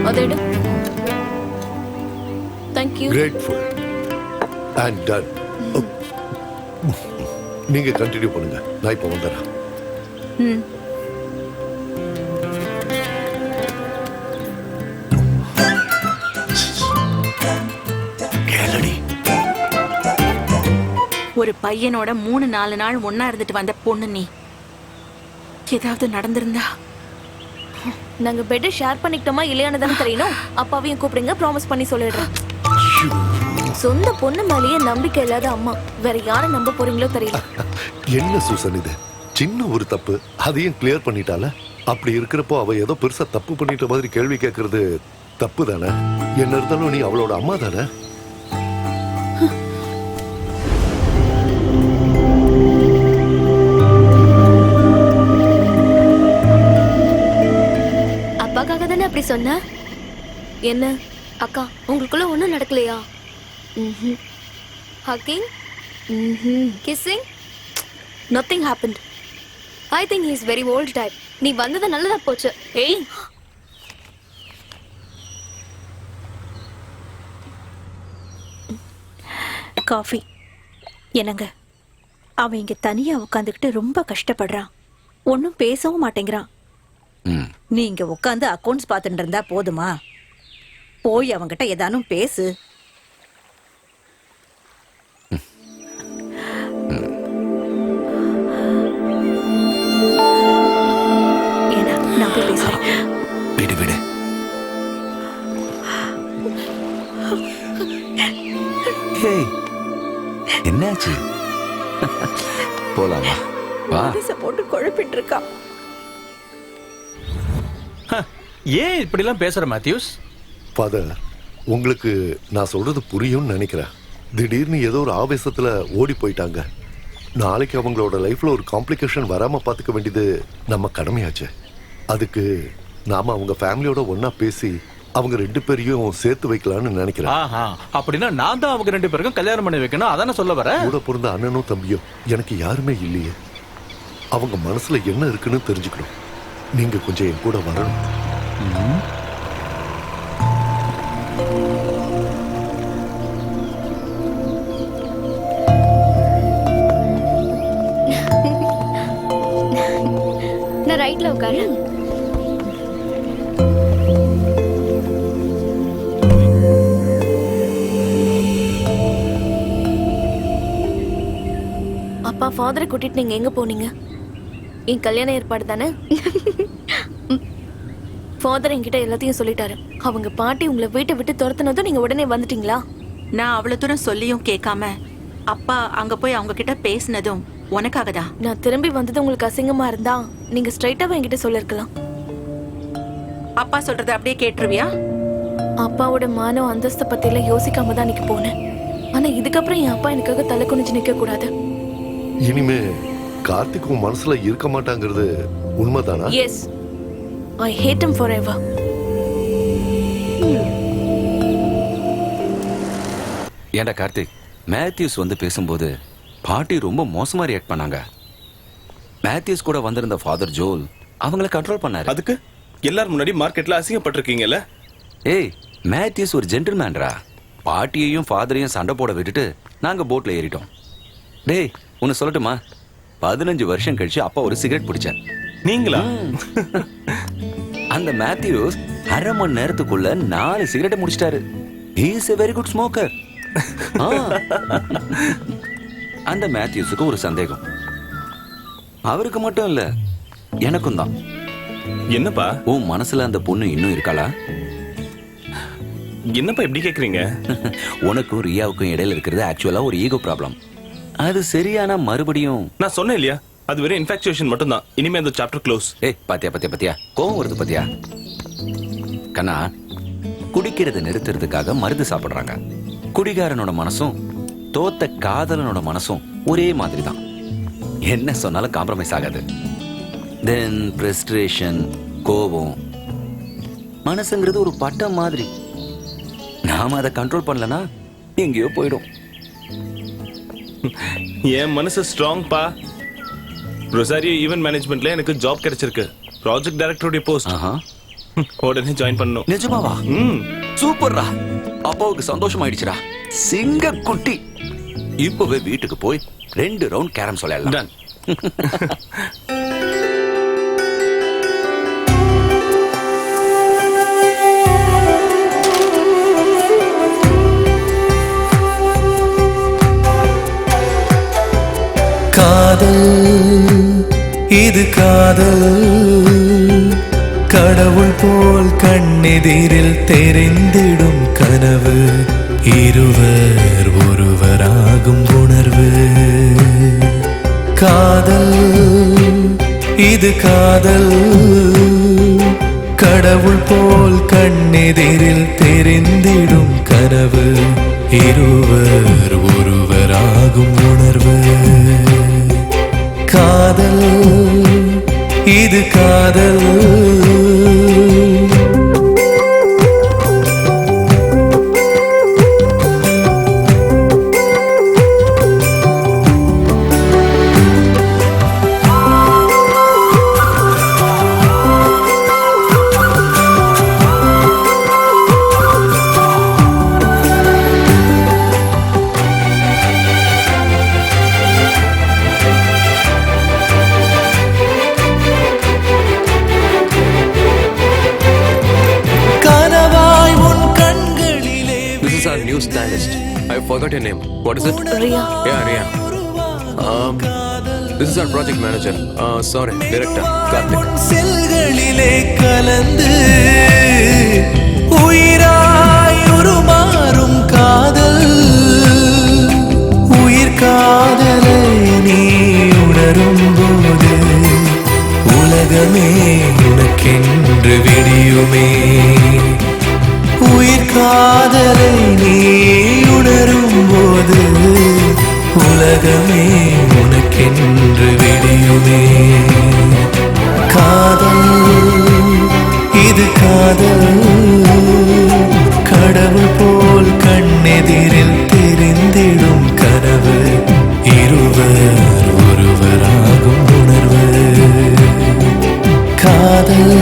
அதை எடு. Thank you. Grateful and ton. நீங்க கண்டினியூ பண்ணுங்க, நான் இப்ப வந்துடுறேன். கேளடி. ஒரு பையனோட 3-4 நாள் ஒன்னா இருந்துட்டு வந்த பொண்ணு நீ. ஏதாவது நடந்திருந்தா? நாங்க பெட் ஷேர் பண்ணிக்கிட்டோமா இல்லையான்னு தானே தெரியணும். அப்பாவையும் கூப்பிடுங்க, ப்ராமிஸ் பண்ணி சொல்லிடுறேன். சொந்த பொண்ணு மேலேயே நம்பிக்கை இல்லாத அம்மா வேற யாரை நம்ப போறீங்களோ தெரியல. என்ன சூசன் இது? சின்ன ஒரு தப்பு, அதையும் கிளியர் பண்ணிட்டால. அப்படி இருக்கிறப்போ அவ ஏதோ பெருசா தப்பு பண்ணிட்ட மாதிரி கேள்வி கேட்கறது தப்பு தானே? என்ன இருந்தாலும் நீ அவளோட அம்மா தானே? அப்பாக்காக தானே அப்படி சொன்ன? என்ன அக்கா, உங்களுக்குள்ள ஒன்றும் நடக்கலையா? Hugging, kissing, nothing happened. I think he is very old type. நீ வந்தது நல்லதா போச்சு. ஏய், காஃபி. என்னங்க, அவன் இங்க தனியா உட்காந்துக்கிட்டு ரொம்ப கஷ்டப்படுறான். ஒன்னும் பேசவும் மாட்டேங்கிறான். நீங்க உட்காந்து அக்கவுண்ட்ஸ் பார்த்துட்டு இருந்தா போதுமா? போய் அவங்கிட்ட ஏதானும் பேசு. ஏன்னா நான் போய் பேசுறேன். விடு விடு. ஹேய், என்னாச்சு? போலாமா? வா. போட்டு குழப்பிட்டு இருக்கான். ஏன் இப்படிலாம் பேசுற மேத்யூஸ்? ஃபாதர், உங்களுக்கு நான் சொல்றது புரியும்னு நினைக்கிறேன். திடீர்னு ஏதோ ஒரு ஆவேசத்துல ஓடி போயிட்டாங்க. நாளைக்கு அவங்களோட லைஃப்ல ஒரு காம்ப்ளிகேஷன் வராம பாத்துக்க வேண்டியது நம்ம கடமையாச்சு. அதுக்கு நாம அவங்க ஃபேமிலியோட ஒன்னா பேசி அவங்க 2 பேரையும் சேர்த்து வைக்கலாம்னு நினைக்கிறேன். அப்படின்னா நான் தான் அவங்க 2 பேருக்கும் கல்யாணம் பண்ணி வைக்கணும், அதானே சொல்ல வர? கூட பிறந்த அண்ணனும் தம்பியும் எனக்கு யாருமே இல்லையே. அவங்க மனசுல என்ன இருக்குன்னு தெரிஞ்சுக்கணும். நீங்க கொஞ்சம் என் கூட வரணும். நான் ரைட்ல உட்காரு. அப்பா, ஃபாதரை கூட்டிட்டு நீங்க எங்க போனீங்க? என் கல்யாண ஏற்பாடு தானே? ஃபாதர் என்கிட்ட எல்லாத்தையும் சொல்லிட்டாரு. அவங்க பாட்டி உங்களை வீட்டை விட்டு துரத்துனதும் நீங்க உடனே வந்துட்டீங்களா? நான் அவ்வளவு தூரம் சொல்லியும் கேட்காம அப்பா அங்க போய் அவங்க கிட்ட பேசினதும் உனக்காக தான். நான் திரும்பி வந்தது உங்களுக்கு அசிங்கமா இருந்தா நீங்க ஸ்ட்ரைட்டாவே என்கிட்ட சொல்லிருக்கலாம். அப்பா சொல்றத அப்படியே கேட்டுருவியா? அப்பாவோட மானம் அந்தஸ்தை பத்தி எல்லாம் யோசிக்காம தான் அன்னைக்கு போனேன். ஆனா இதுக்கப்புறம் என் அப்பா எனக்காக தலை குனிஞ்சு நிக்க கூடாது. இனிமே கார்த்திக்கும் மனசுல இருக்க மாட்டாங்கிறது உண்மைதானா? Yes, I hate him forever. ஏண்டா கார்த்திக், மேத்யூஸ் வந்து பேசும்போது பாட்டி ரொம்ப மோசமா ரியாக்ட் பண்ணாங்க. மேத்யூஸ் கூட வந்திருந்த ஃபாதர் ஜோல் அவங்கள கண்ட்ரோல் பண்ணாரு. அதுக்கு எல்லாரும் முன்னாடி மார்க்கெட்ல அசிங்கப்பட்டிருக்கீங்கல்ல? ஏய், மேத்யூஸ் ஒரு ஜென்டில்மேன்ரா. பாட்டியையும் ஃபாதரையும் சண்டை போட விட்டுட்டு நாங்க போட்ல ஏறிட்டோம். டேய், உன்னை சொல்லட்டுமா? 15 வருஷம் கழிச்சு அப்பா ஒரு சிகரெட் பிடிச்சார். நீங்களா? அந்த மேத்யூஸ் 1/2 மணி நேரத்துக்குள்ள 4 சிகரெட்டை முடிச்சிட்டாரு. He is a very good smoker. அந்த மேத்யூஸுக்கு ஒரு சந்தேகம். அவருக்கு மட்டும் இல்ல, எனக்கும் தான். என்னப்பா? உன் மனசுல அந்த பொண்ணு இன்னும் இருக்காளா? என்னப்பா இப்படி கேக்குறீங்க? உனக்கும் ரியாவுக்கும் இடையில இருக்கிறது ஆக்சுவலா ஒரு ஈகோ ப்ராப்ளம். அது சரியானா மறுபடியும் நான் சொன்னேன் இல்லையா, அது வெறும் இன்ஃபாக்சுவேஷன் மட்டும் தான். இனிமே அந்த சாப்டர் க்ளோஸ். ஏய், பாத்தியா பாத்தியா பாத்தியா, கோவம் வருது பாத்தியா? கண்ணா, குடிக்கிறத நிறுத்துறதுக்காக மருந்து சாப்பிடுறாங்க. குடிகாரனோட மனசும் தோத்த காதலனோட மனசும் ஒரே மாதிரி தான். என்ன சொன்னாலும் காம்ப்ரமைஸ் ஆகாது. தென் ஃப்ரஸ்ட்ரேஷன், கோபம், மனசுங்கிறது ஒரு பட்டம் மாதிரி. நாம அதை கண்ட்ரோல் பண்ணலனா எங்கேயோ போயிடும். என் மனசு ஸ்ட்ராங் பா. ரொசாரியோ ஈவென்ட் மேனேஜ்மெண்ட்ல எனக்கு ஜாப் கிடைச்சிருக்கு. ப்ராஜெக்ட் டைரக்டருடைய போஸ்ட். உடனே ஜாயின் பண்ணணும். நிஜமாவா? சூப்பர்ரா. அப்பாவுக்கு சந்தோஷம் ஆயிடுச்சுடா. சிங்க குட்டி. இப்பவே வீட்டுக்கு போய் 2 ரவுண்ட் கேரம் சொல்லலாம். காதல் இது காதல், கடவுள் போல் கண்ணெதிரில் தெரிந்திடும் கனவு, இருவர் ஒருவராகும் உணர்வு. காதல் இது காதல், கடவுள் போல் கண்ணெதிரில் தெரிந்திடும் கனவு, இருவர் ஒருவராகும் உணர்வு. காதல் இது காதல். New stylist. I forgot your name. What is it? Riya. Yeah, Riya. This is our project manager. Sorry, director, Karthik. செல்களிலே கலந்து உயிராய் உருமாறும் காதல், உயிர் காதலை நீ உணரும் போது உலகமே உனக்கென்று விடியுமே. உயிர் காதலை நீ உணரும் போது உலகமே உனக்கென்று விடியுமே. காதல் இது காதல், கடவுள் போல் கண்ணெதிரில் தெரிந்திடும் கனவு, இருவர் ஒருவராகும் உணர்வு. காதல்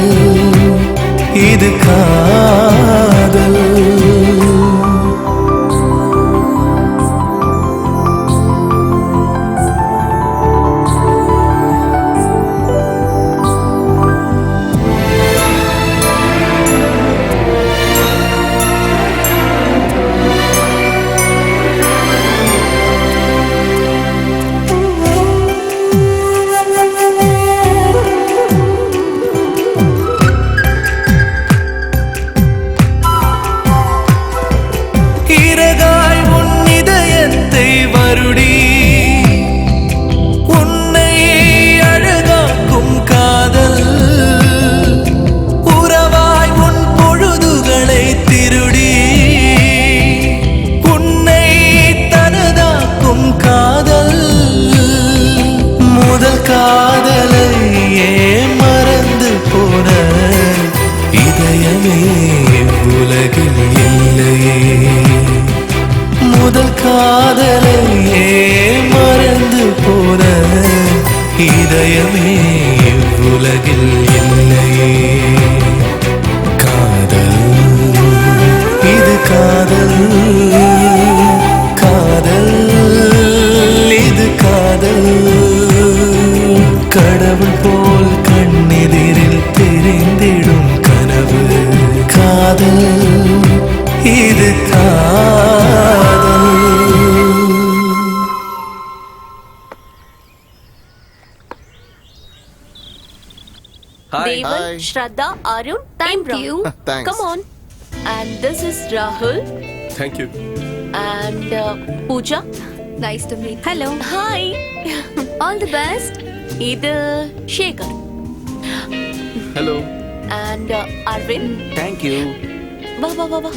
இது காதல். காதலையே மறந்து போன இதயமே உலகில் இல்லையே. காதல் இது காதல், காதல் இது காதல், கடவுள் போல் கண்ணெதிரில் தெரிந்திடும் கனவு. காதல் இது காதல். Hi. Devan, Hi. Shraddha, Arun, thank you. Thanks. Come on. And this is Rahul Thank you. and Pooja. Nice to meet. Hello. Hi. All the best. Idu Shekhar hello. and Arvind. Thank you. வா வா வா வா.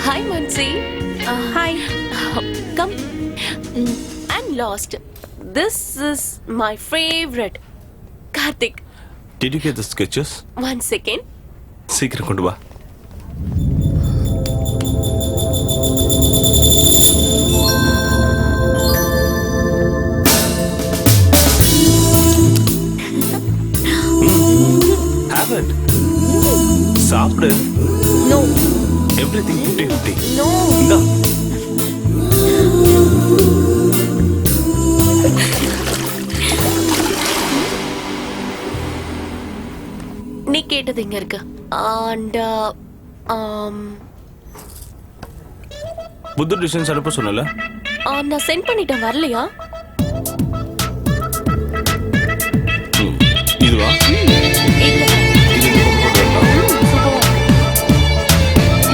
Hi Mansi. Hi. Come. I'm lost. This is my favorite. Karthik. Did you get the sketches? 1 second. சீக்கிரம் கொண்டு வா. Have it. சாப்பிடு. No. Everything 50-50. No. இந்தா. நீ கேட்டது எங்க இருக்கு? And புது டிசைன்ஸ் அனுப்ப சொன்னல? நான் சென்ட் பண்ணிட்டேன், வரலையா? இதுவா? இல்ல. இது சூப்பரா.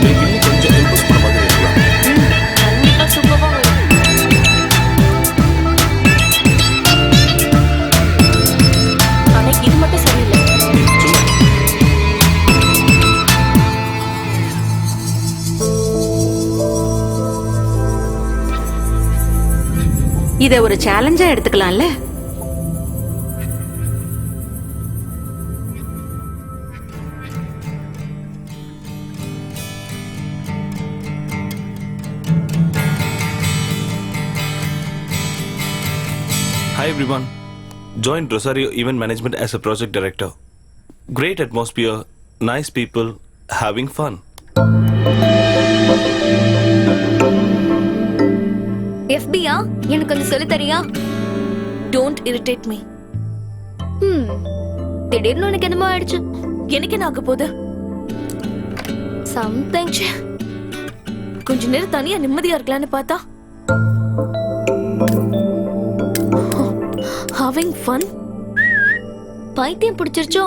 இன்னும் கொஞ்சம் இம்ப்ரூவ் பண்ண மாதிரி இருக்கலாம். கண்டிப்பா சூப்பரா வரும். ஆனா இது மட்டும் சரியில்லை. சும்மா. இத ஒரு சேலஞ்சா எடுத்துக்கலாம்ல? Hi everyone. Joined Rosario Event Management as a project director. Great atmosphere, nice people, having fun. FBயா? எனக்கு கொஞ்சம் சொல்லி தரியா? Don't irritate me. திடீர்னு உனக்கு என்னமோ ஆயிடுச்சு. எனக்கு என்ன ஆக போகுது? Something. கொஞ்ச நேரம் தனியா நிம்மதியா இருக்கலாம்னு பார்த்தா having fun. பைத்தியம் பிடிச்சிருச்சோ?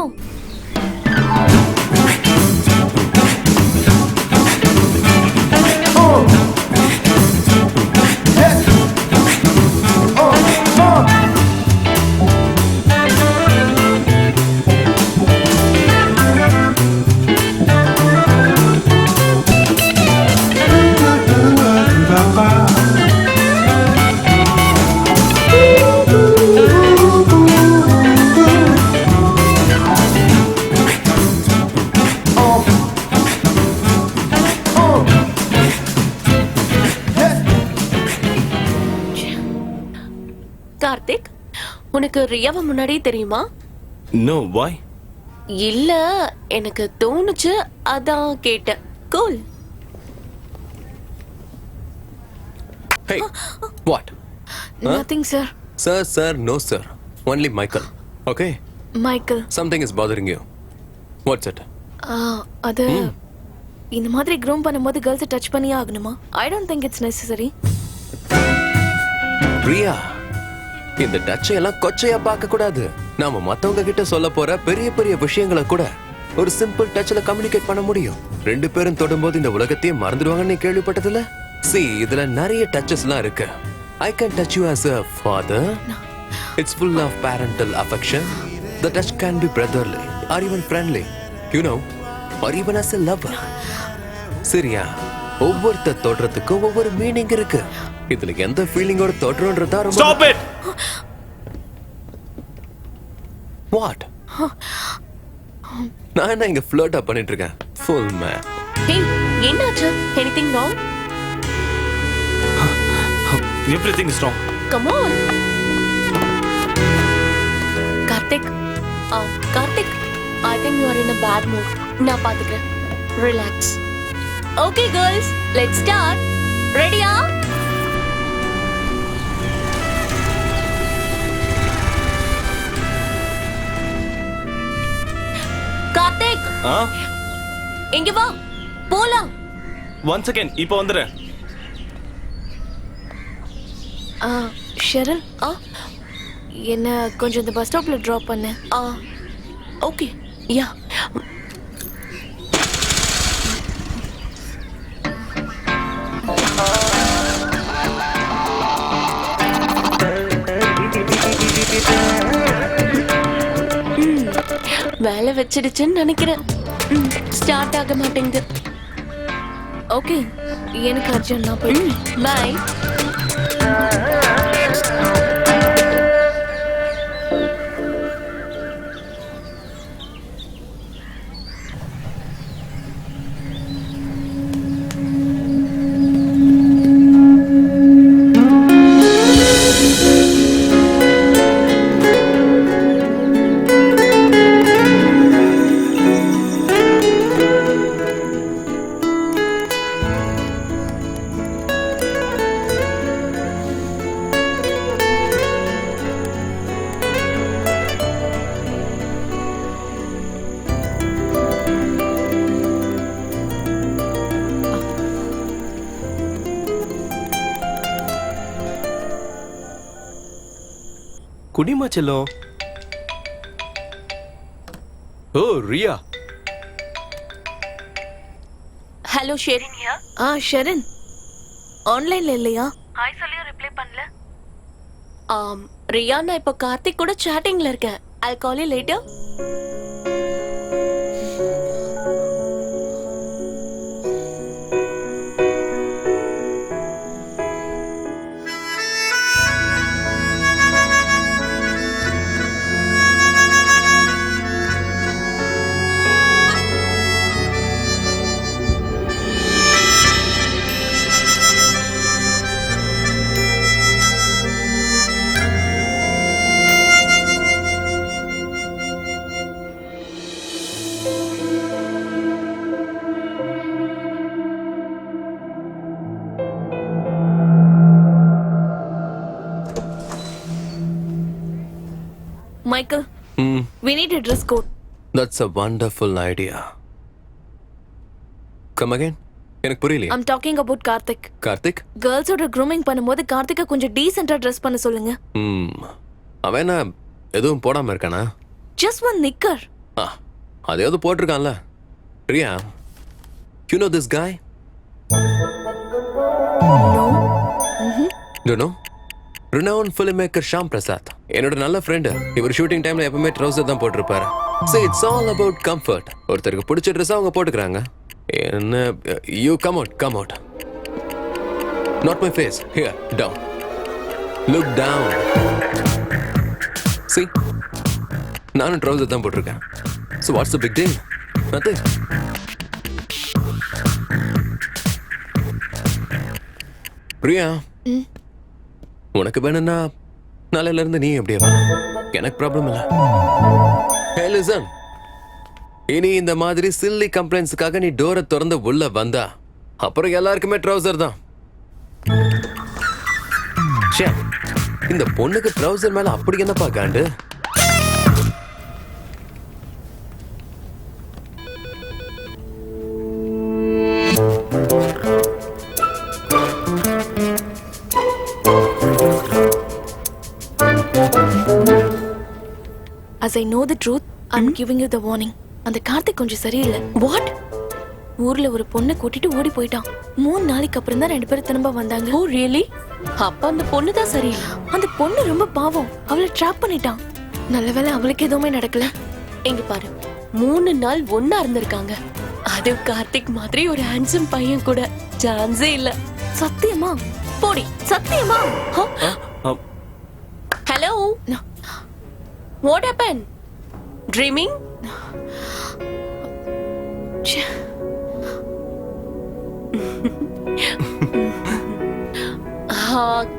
கார்த்திக், உனக்கு ரியாவை முன்னாடியே தெரியுமா? No, why? இல்ல, எனக்கு தோணுச்சு, அதான் கேட்டேன். Cool. Hey, what? Nothing, sir. Sir, no, sir. Only Michael. Okay? Michael. Something is bothering you. What's it? அது இந்த மாதிரி க்ரூம் பண்ணும்போது கேர்ள்ஸ் டச் பண்ணியே ஆகணுமா? I don't think it's necessary. Priya, இந்த டச்சை எல்லாம் கொச்சையா பார்க்க கூடாது. நாம மத்தவங்க கிட்ட சொல்ல போற பெரிய பெரிய விஷயங்களை கூட ஒரு சிம்பிள் டச்ல கம்யூனிகேட் பண்ண முடியும். ரெண்டு பேரும் தொடும்போது இந்த உலகத்தையே மறந்துடுவாங்கன்னு நீ கேள்விப்பட்டதில்ல? See, இதுல நிறைய டச்சஸ்லாம் இருக்கு. I can touch you as a father. It's full of parental affection. The touch can be brotherly or even friendly. You know, or even as a lover. சரியா? ஒவ்வொருத்த தொடுறதுக்கும் ஒவ்வொரு மீனிங் இருக்கு. இதுல எந்த ஃபீலிங்கோட தொடுறோன்றதா ரொம்ப. Stop it! What? நான் என்ன இங்க ஃப்ளர்ட் அப் பண்ணிட்டு இருக்கேன்? Full man. Hey, என்னாச்சு? Anything wrong? Everything is wrong. Come on. Karthik, I think you are in a bad mood. நான் பாத்துக்கிறேன். Relax. Okay, girls, let's start. Ready-ஆ? Karthik, இங்க வா, போலாம். One second, இப்போ வந்துறேன். ஷெரல், என்ன கொஞ்சம் இந்த பஸ் ஸ்டாப்ல டிராப் பண்ணு. ஓகே, யா. வேலை வச்சிடுச்சுன்னு நினைக்கிறேன். ஸ்டார்ட் ஆக மாட்டேங்குது. ஓகே எனக்கு அர்ஜென்ட் நான் போயிடுறேன் பை குடிமா செல்லம். ஓ ரியா. ஹலோ ஷெரின் ஷெரின் ஆன்லைன்ல இல்லையா? ஹாய் சொல்லியும் ரிப்ளை பண்ணல. ரியா நான் இப்போ கார்த்திக் கூட சாட்டிங்ல இருக்கேன். I'll call you later. Michael, we need a dress code. That's a wonderful idea. Come again? எனக்கு புரியலையே. I'm talking about Karthik. Karthik? கேர்ள்ஸோட grooming பண்ணும்போது கார்த்திகை கொஞ்சம் டீசென்ட்டா ட்ரெஸ் பண்ண சொல்லுங்க. அவன் என்ன எதுவும் போடாம இருக்கானா? Just one knicker. அதையாவது போட்டிருக்கான்ல. Riya, you know this guy? No. Do you know? Renowned filmmaker Shyam Prasad. என்னோட நல்ல ஃப்ரெண்ட். இவர் ஷூட்டிங் டைம்ல எப்பவுமே ட்ரவுசர் தான் போட்டிருப்பாரு. So it's all about comfort. ஒருத்தருக்கு பிடிச்ச ட்ரெஸ் அவங்க போட்டுக்கறாங்க. என்ன you come out. Not my face. Here, down. Look down. See? நானும் ட்ரவுசர் தான் போட்டிருக்கேன். So what's the big deal? Nothing. Priya, உனக்கு வேணும்னா நாளையில இருந்து நீ எப்படியே வா. எனக்கு ப்ராப்ளம் இல்ல. Hey listen. இனி இந்த மாதிரி சில்லி கம்ப்ளைண்ட்ஸ்க்காக நீ டோரை திறந்து உள்ள வந்தா அப்புறம் எல்லாருக்குமே ட்ரவுசர் தான். ச்சே, இந்த பொண்ணுக்கு ட்ரவுசர் மேல அப்படி என்னப்பா காண்டு? As I know the truth, I'm giving you the warning. அந்த கார்த்திக் கொஞ்சம் சரியில்லை. What? ஊர்ல ஒரு பொண்ணை கூட்டிட்டு ஓடி போயிட்டான். 3 நாளைக்கு அப்புறம் தான் 2 பேரும் திரும்ப வந்தாங்க. Oh really? அப்ப அந்த பொண்ணு தான் சரியில்லை. அந்த பொண்ணு ரொம்ப பாவம். அவளை ட்ராப் பண்ணிட்டான். நல்லவேளை அவளுக்கு எதுவுமே நடக்கல. இங்க பாரு, 3 நாள் ஒண்ணா இருந்திருக்காங்க. அது கார்த்திக் மாதிரி ஒரு ஹேண்ட்ஸம் பையன் கூட சான்ஸே இல்ல. சத்தியமா? போடி, சத்தியமா? Hello, what happened? Dreaming?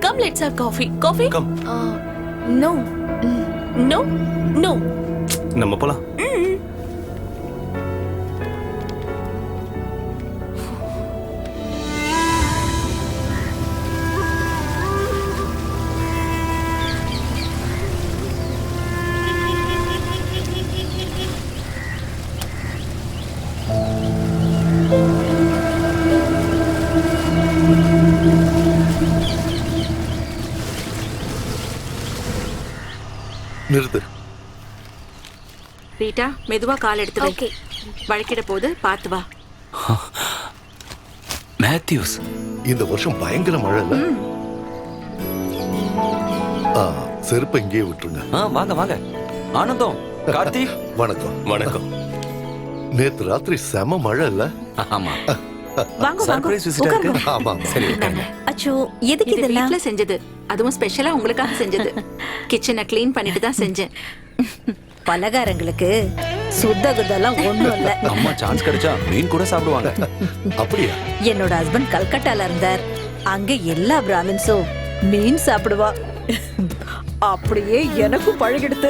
Come, let's have coffee. Coffee? Come. No. No? No. நம்ம போலாம். நிறுத்து. ரீட்டா, மெதுவா கால் எடுத்து வை. Okay. வழுக்கிட போது பார்த்து வா. மேத்யூஸ், இந்த வருஷம் பயங்கர மழை இல்ல? செருப்பை இங்கேயே விட்டுருங்க. வாங்க வாங்க. ஆனந்தம், கார்த்திக். வணக்கம். வணக்கம். நேத்து ராத்திரி செம மழை இல்ல? ஆமா. வாங்க வாங்க சர்ப்ரைஸ் விசிட்டா இருக்கு. உட்காருங்க. ஆமா ஆமா. சரி உட்காருங்க. அச்சோ எதுக்கு இது இதெல்லாம் வீட்ல செஞ்சது, அதுவும் ஸ்பெஷலா உங்களுக்காக செஞ்சது. கிச்சனை க்ளீன் பண்ணிட்டு தான் செஞ்சேன். பலகாரங்களுக்கு சுத்த குதெல்லாம் ஒண்ணும் இல்ல. அம்மா சான்ஸ் கிடைச்சா மீன் கூட சாப்பிடுவாங்க. அப்படியா? என்னோட ஹஸ்பண்ட் கல்கட்டால இருந்தார். அங்க எல்லா பிராமின்ஸும் மீன் சாப்பிடுவா. அப்படியே எனக்கும் பழகிடுது.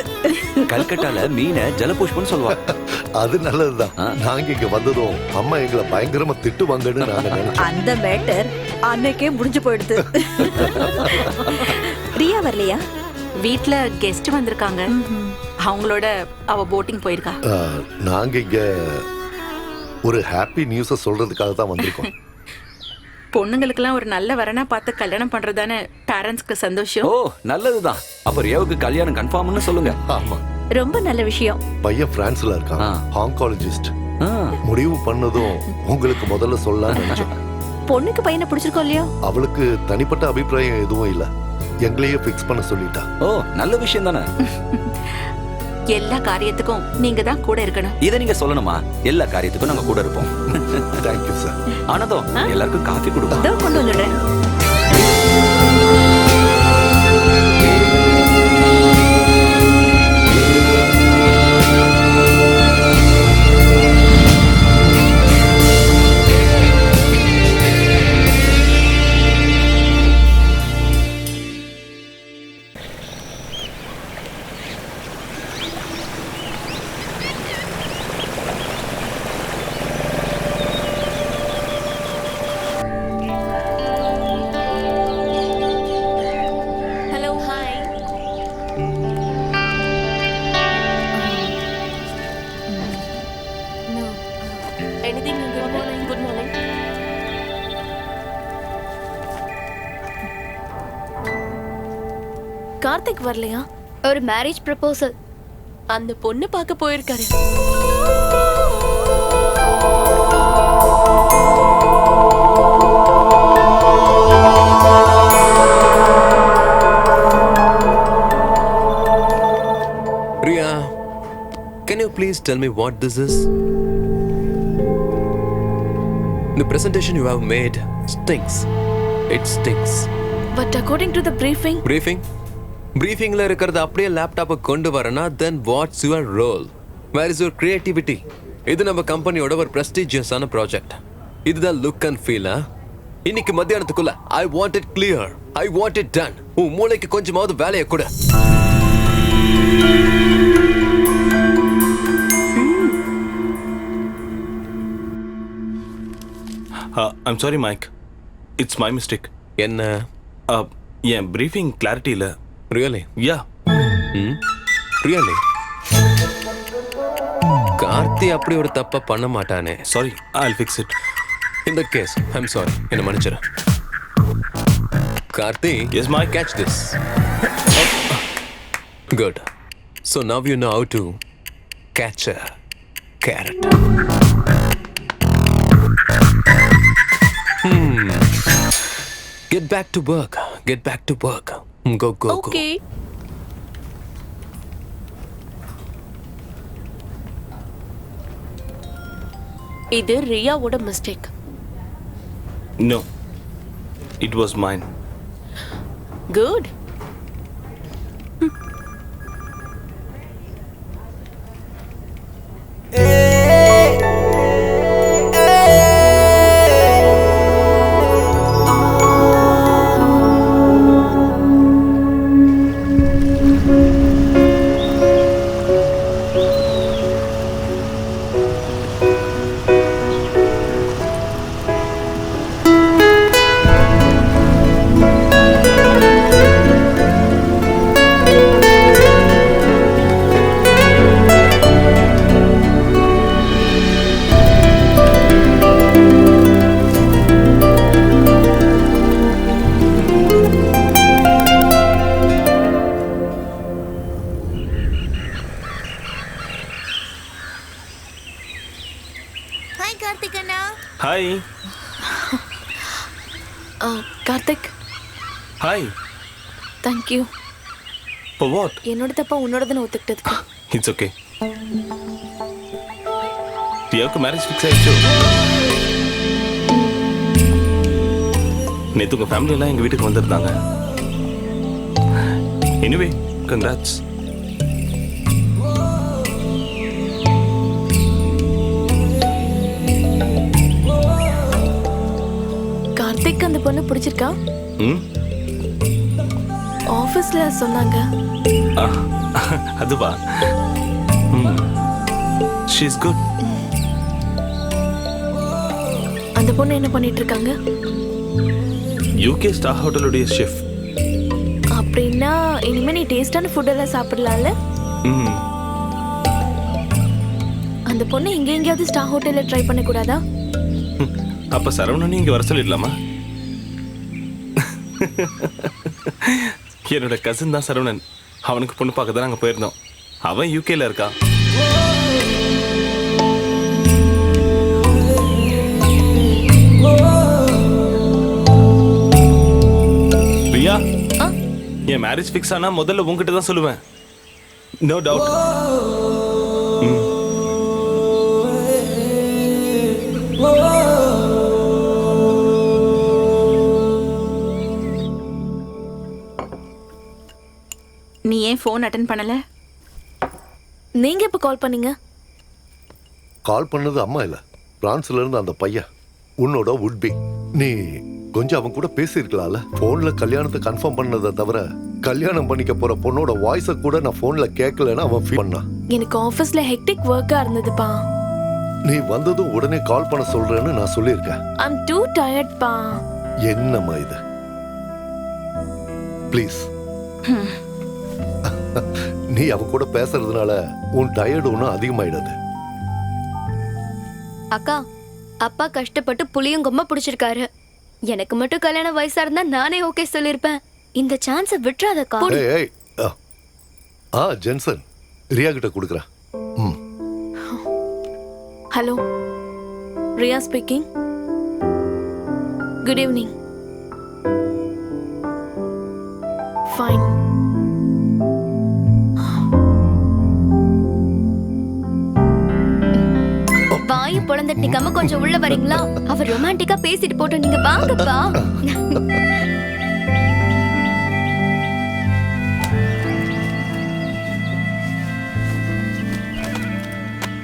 கல்கட்டால மீனை ஜலபுஷ்பம்னு சொல்லுவாங்க. அது நல்லதுதான். நாங்க இங்க வந்ததும் அம்மா எங்களை பயங்கரமா திட்டுவாங்கன்னு நாங்க நினைச்சோம். அந்த மேட்டர் அன்னைக்கே முடிஞ்சு போயிடுது. ரியா வரலையா? வீட்ல கெஸ்ட் வந்திருக்காங்க, அவங்களோட அவ போட்டிங் போயிருக்கா. நாங்க இங்க ஒரு ஹாப்பி நியூஸ சொல்றதுக்காக தான் வந்திருக்கோம். பொண்ணுங்களுக்கெல்லாம் ஒரு நல்ல வரனா பார்த்து கல்யாணம் பண்றதானே பேரண்ட்ஸ்க்கு சந்தோஷம். ஓ நல்லதுதான். அப்ப ரியாவுக்கு கல்யாணம் கன்ஃபார்ம்னு சொல்லுங்க. ஆமா. ரொம்ப நல்ல விஷயம். பையன் பிரான்ஸ்ல இருக்கான், ஆங்காலஜிஸ்ட். ஆ. முடிவு பண்ணதும் உங்களுக்கு முதல்ல சொல்லலாம்னு நினைச்சோம். பொண்ணுக்கு பையனை பிடிச்சிருக்கோம் இல்லையோ? அவளுக்கு தனிப்பட்ட அபிப்பிராயம் எதுவும் இல்ல, எங்களையே ஃபிக்ஸ் பண்ண சொல்லிட்டா. ஓ நல்ல விஷயம் தானே. எல்லா காரியத்துக்கும் நீங்க தான் கூட இருக்கணும். இதை நீங்க சொல்லணுமா? எல்லா காரியத்துக்கும் நாங்க கூட இருப்போம். Thank you sir. ஆனதும் எல்லாருக்கும் காஃபி கொடுப்போம். இதோ கொண்டு வந்துடுறேன். Hello hi. Know anything. Good morning. Good morning. Karthik வரலையா? ஒரு மேரேஜ் ப்ரப்போசல் அந்த பொண்ணு பார்க்க போயிருக்காரு. Riya, can you please tell me what this is? The presentation you have made stinks. It stinks. But according to the briefing, Briefingல இருக்கிறது அப்படியே லேப்டாப்பை கொண்டு வரனா, then what's your role? Where is your creativity? இது நம்ம கம்பெனியோட ஒரு prestigious-ஆன ப்ராஜெக்ட். இதுதான் லுக் அண்ட் ஃபீலா? இன்னைக்கு மத்தியானத்துக்குள்ள I want it clear. I want it done. உன் மூளைக்கு கொஞ்சமாவது வேலையை கொடு. I'm sorry, Mike. It's my mistake. என்ன? என் briefing clarity இல்ல. Really? Yeah. Really? கார்த்தி அப்படி ஒரு தப்ப பண்ண மாட்டானே. Sorry, I'll fix it. In that case, I'm sorry. என்ன மன்னிச்சிரு. Karthi, Yes, Mike. catch this. Good. So now you know how to catch a carrot. Get back to work. Get back to work. Go, go, go. okay. இது ரியாவோட mistake. No. It was mine. Good. Hi Karthik அண்ணா. Hi. Karthik, Hi. Thank you. For what? என்னோட தப்பா உன்னோடதுன்னு ஒத்துக்கிட்டதுக்கு. It's okay. ரியாவுக்கு மேரேஜ் ஃபிக்ஸ் ஆயிடுச்சு. நேத்து உங்க ஃபேமிலி எல்லாம் எங்க வீட்டுக்கு வந்திருந்தாங்க. Anyway congrats. கார்த்திக் அந்த பொண்ணு பிடிச்சிருக்கா? ம் ஆபீஸ்ல சொன்னாங்க. ஆ, அதுவா? She is good. அந்த பொண்ணு என்ன பண்ணிட்டு இருக்காங்க? யூகே ஸ்டார் ஹோட்டலுடைய ஷெஃப். அப்படின்னா இனிமே நீ டேஸ்டான ஃபுட் எல்லாம் சாப்பிடலாம்ல? ம் அந்த பொண்ணு இங்க எங்கேயாவது ஸ்டார் ஹோட்டல்ல ட்ரை பண்ண கூடாதா? அப்ப சரவணன் இங்க வர சொல்லிடலாமா? என்னோட கசின் தான் சரவணன். அவனுக்கு பொண்ணு பார்க்க தான் நாங்க போயிருந்தோம். அவன் யூகேல இருக்கா. பிரியா, என் மேரேஜ் ஃபிக்ஸ் ஆனா முதல்ல உன்கிட்ட தான் சொல்லுவேன். No doubt. நீ ஏன் ஃபோன் அட்டென்ட் பண்ணல? நீங்க எப்ப கால் பண்ணீங்க? கால் பண்ணது அம்மா இல்ல, பிரான்ஸ்ல இருந்து அந்த பையன், உன்னோட உட்பி. நீ கொஞ்சம் அவன் கூட பேசியிருக்கலாம்ல. போன்ல கல்யாணத்தை கன்ஃபார்ம் பண்ணதை தவிர கல்யாணம் பண்ணிக்க போற பொண்ணோட வாய்ஸ கூட நான் போன்ல கேட்கலன்னு அவன் ஃபீல் பண்ணான். எனக்கு ஆபீஸ்ல ஹெக்டிக் வர்க்கா இருந்ததுப்பா. நீ வந்ததும் உடனே கால் பண்ண சொல்றேன்னு நான் சொல்லியிருக்கேன். I'm too tired பா. என்னம்மா இது? ப்ளீஸ். நீ அவ கூட பேசுறதுனால உன் டயர்டு ஒன்றும் அதிகமாயிடாது. அக்கா, அப்பா கஷ்டப்பட்டு புளியங்கொம்ப பிடிச்சிருக்காரு. எனக்கு மட்டும் கல்யாண வயசா இருந்தா நானே ஓகே சொல்லிருப்பேன். இந்த சான்ஸ விட்டுறாதக்கா. ஏய் ஜென்சன், ரியா கிட்ட கொடுக்குறேன். ஹலோ, Riya speaking. Good evening. Fine. வாயை பொளந்துட்டு நிக்காம கொஞ்சம் உள்ள வரீங்களா? அவர் ரொமான்டிக்கா பேசிட்டு போட்டோம், நீங்க வாங்கப்பா.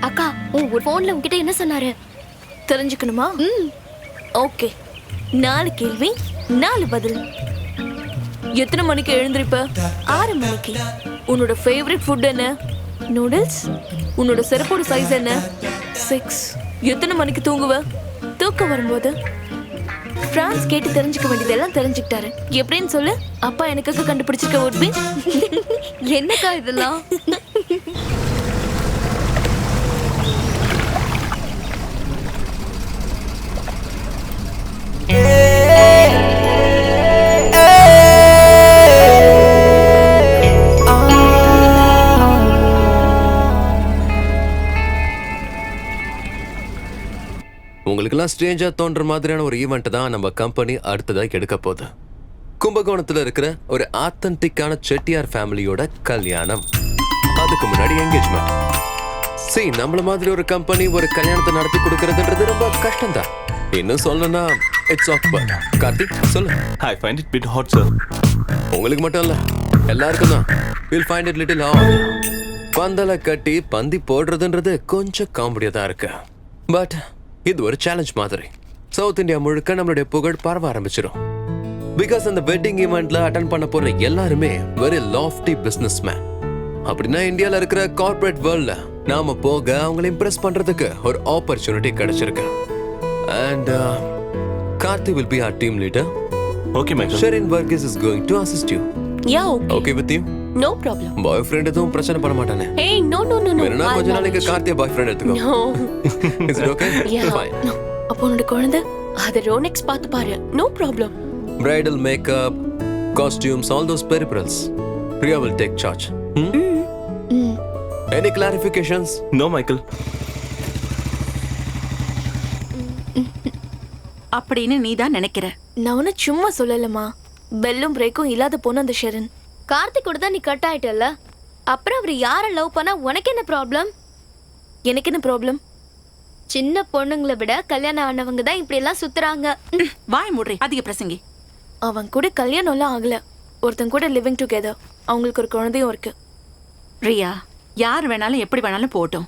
அக்கா, உன் போன்ல உன்கிட்ட என்ன சொன்னாரு தெரிஞ்சுக்கணுமா? ஓகே. 4 கேள்வி 4 பதில். எத்தனை மணிக்கு எழுந்திருப்ப? 6 மணிக்கு. உன்னோட ஃபேவரட் ஃபுட் என்ன? நூடுல்ஸ். உன்னோட செருப்போட சைஸ் என்ன? 6. எத்தனை மணிக்கு தூங்குவ? தூக்கம் வரும்போது. பிரான்ஸ் கேட்டு தெரிஞ்சுக்க வேண்டியதெல்லாம் தெரிஞ்சுக்கிட்டாரு. எப்படின்னு சொல்லு. அப்பா எனக்காக கண்டுபிடிச்சிருக்க உட்பி. என்னக்கா இதெல்லாம்? உங்களுக்கெல்லாம் ஸ்ட்ரேஞ்சா தோன்ற மாதிரியான ஒரு ஈவெண்ட் தான் நம்ம கம்பெனி அடுத்ததா எடுக்க போகுது. கும்பகோணத்துல இருக்கிற ஒரு ஆத்தன்டிக்கான செட்டியார் ஃபேமிலியோட கல்யாணம். அதுக்கு முன்னாடி என்கேஜ்மெண்ட். சரி, நம்மள மாதிரி ஒரு கம்பெனி ஒரு கல்யாணத்தை நடத்தி கொடுக்கறதுன்றது ரொம்ப கஷ்டம் தான். இன்னும் சொல்லணும்னா இட்ஸ் ஆக்வர்ட். கார்த்திக் சொல்லு. I find it bit hot, sir. உங்களுக்கு மட்டும் இல்ல, எல்லாருக்கும் தான். We'll find it little hard. பந்தல கட்டி பந்தி போடுறதுன்றது கொஞ்சம் காமெடியா தான் இருக்கு. பட் இது ஒரு சேலஞ்ச் மாதிரி. சவுத் இந்தியா முழுக்க நம்மளுடைய புகழ் பரவ ஆரம்பிச்சிடும். பிகாஸ் அந்த வெட்டிங் ஈவெண்ட்ல அட்டெண்ட் பண்ண போற எல்லாருமே வெரி லாஃப்டி பிசினஸ் மேன். அப்படின்னா இந்தியால இருக்கிற கார்ப்பரேட் வேர்ல்ட்ல நாம போக அவங்களை இம்ப்ரெஸ் பண்றதுக்கு ஒரு ஆப்பர்ச்சுனிட்டி கிடைச்சிருக்கு. And Karthi will be our team leader. Okay, Michael. Sherin Varghese is going to assist you. Yeah, okay. Okay with you? No problem. Boyfriend எதுவும் பிரச்சனை பண்ண மாட்டானே? Hey, no. வேணும்னா கொஞ்ச நாளைக்கு கார்த்திய பாய்ஃப்ரெண்ட் எடுத்துக்கோ. No. Is it okay? Yeah. Fine. No. அப்போ உன்னோட குழந்தை? அது ரோனெக்ஸ் பார்த்து பாரு. No problem. Bridal makeup, costumes, all those peripherals. Priya will take charge. Any clarifications? No, Michael. அப்படின்னு நீ தான் நினைக்கிற. நான் ஒன்னும் சும்மா சொல்லலமா. பெல்லும் பிரேக்கும் இல்லாத பொண்ணு அந்த ஷெரின். கார்த்திக் கூட தான் நீ கட் ஆயிட்டல்ல, அப்புறம் அவர் யார லவ் பண்ணா உனக்கு என்ன ப்ராப்ளம்? எனக்கு என்ன ப்ராப்ளம்? சின்ன பொண்ணுங்களை விட கல்யாணம் ஆனவங்க தான் இப்படி எல்லாம் சுத்துறாங்க. வாய் மூடுறி, அதிக பிரசங்கி. அவன் கூட கல்யாணம்லாம் ஆகல. ஒருத்தன் கூட லிவிங் டுகெதர். அவங்களுக்கு ஒரு குழந்தையும் இருக்கு. ரியா, யார் வேணாலும் எப்படி வேணாலும் போட்டும்.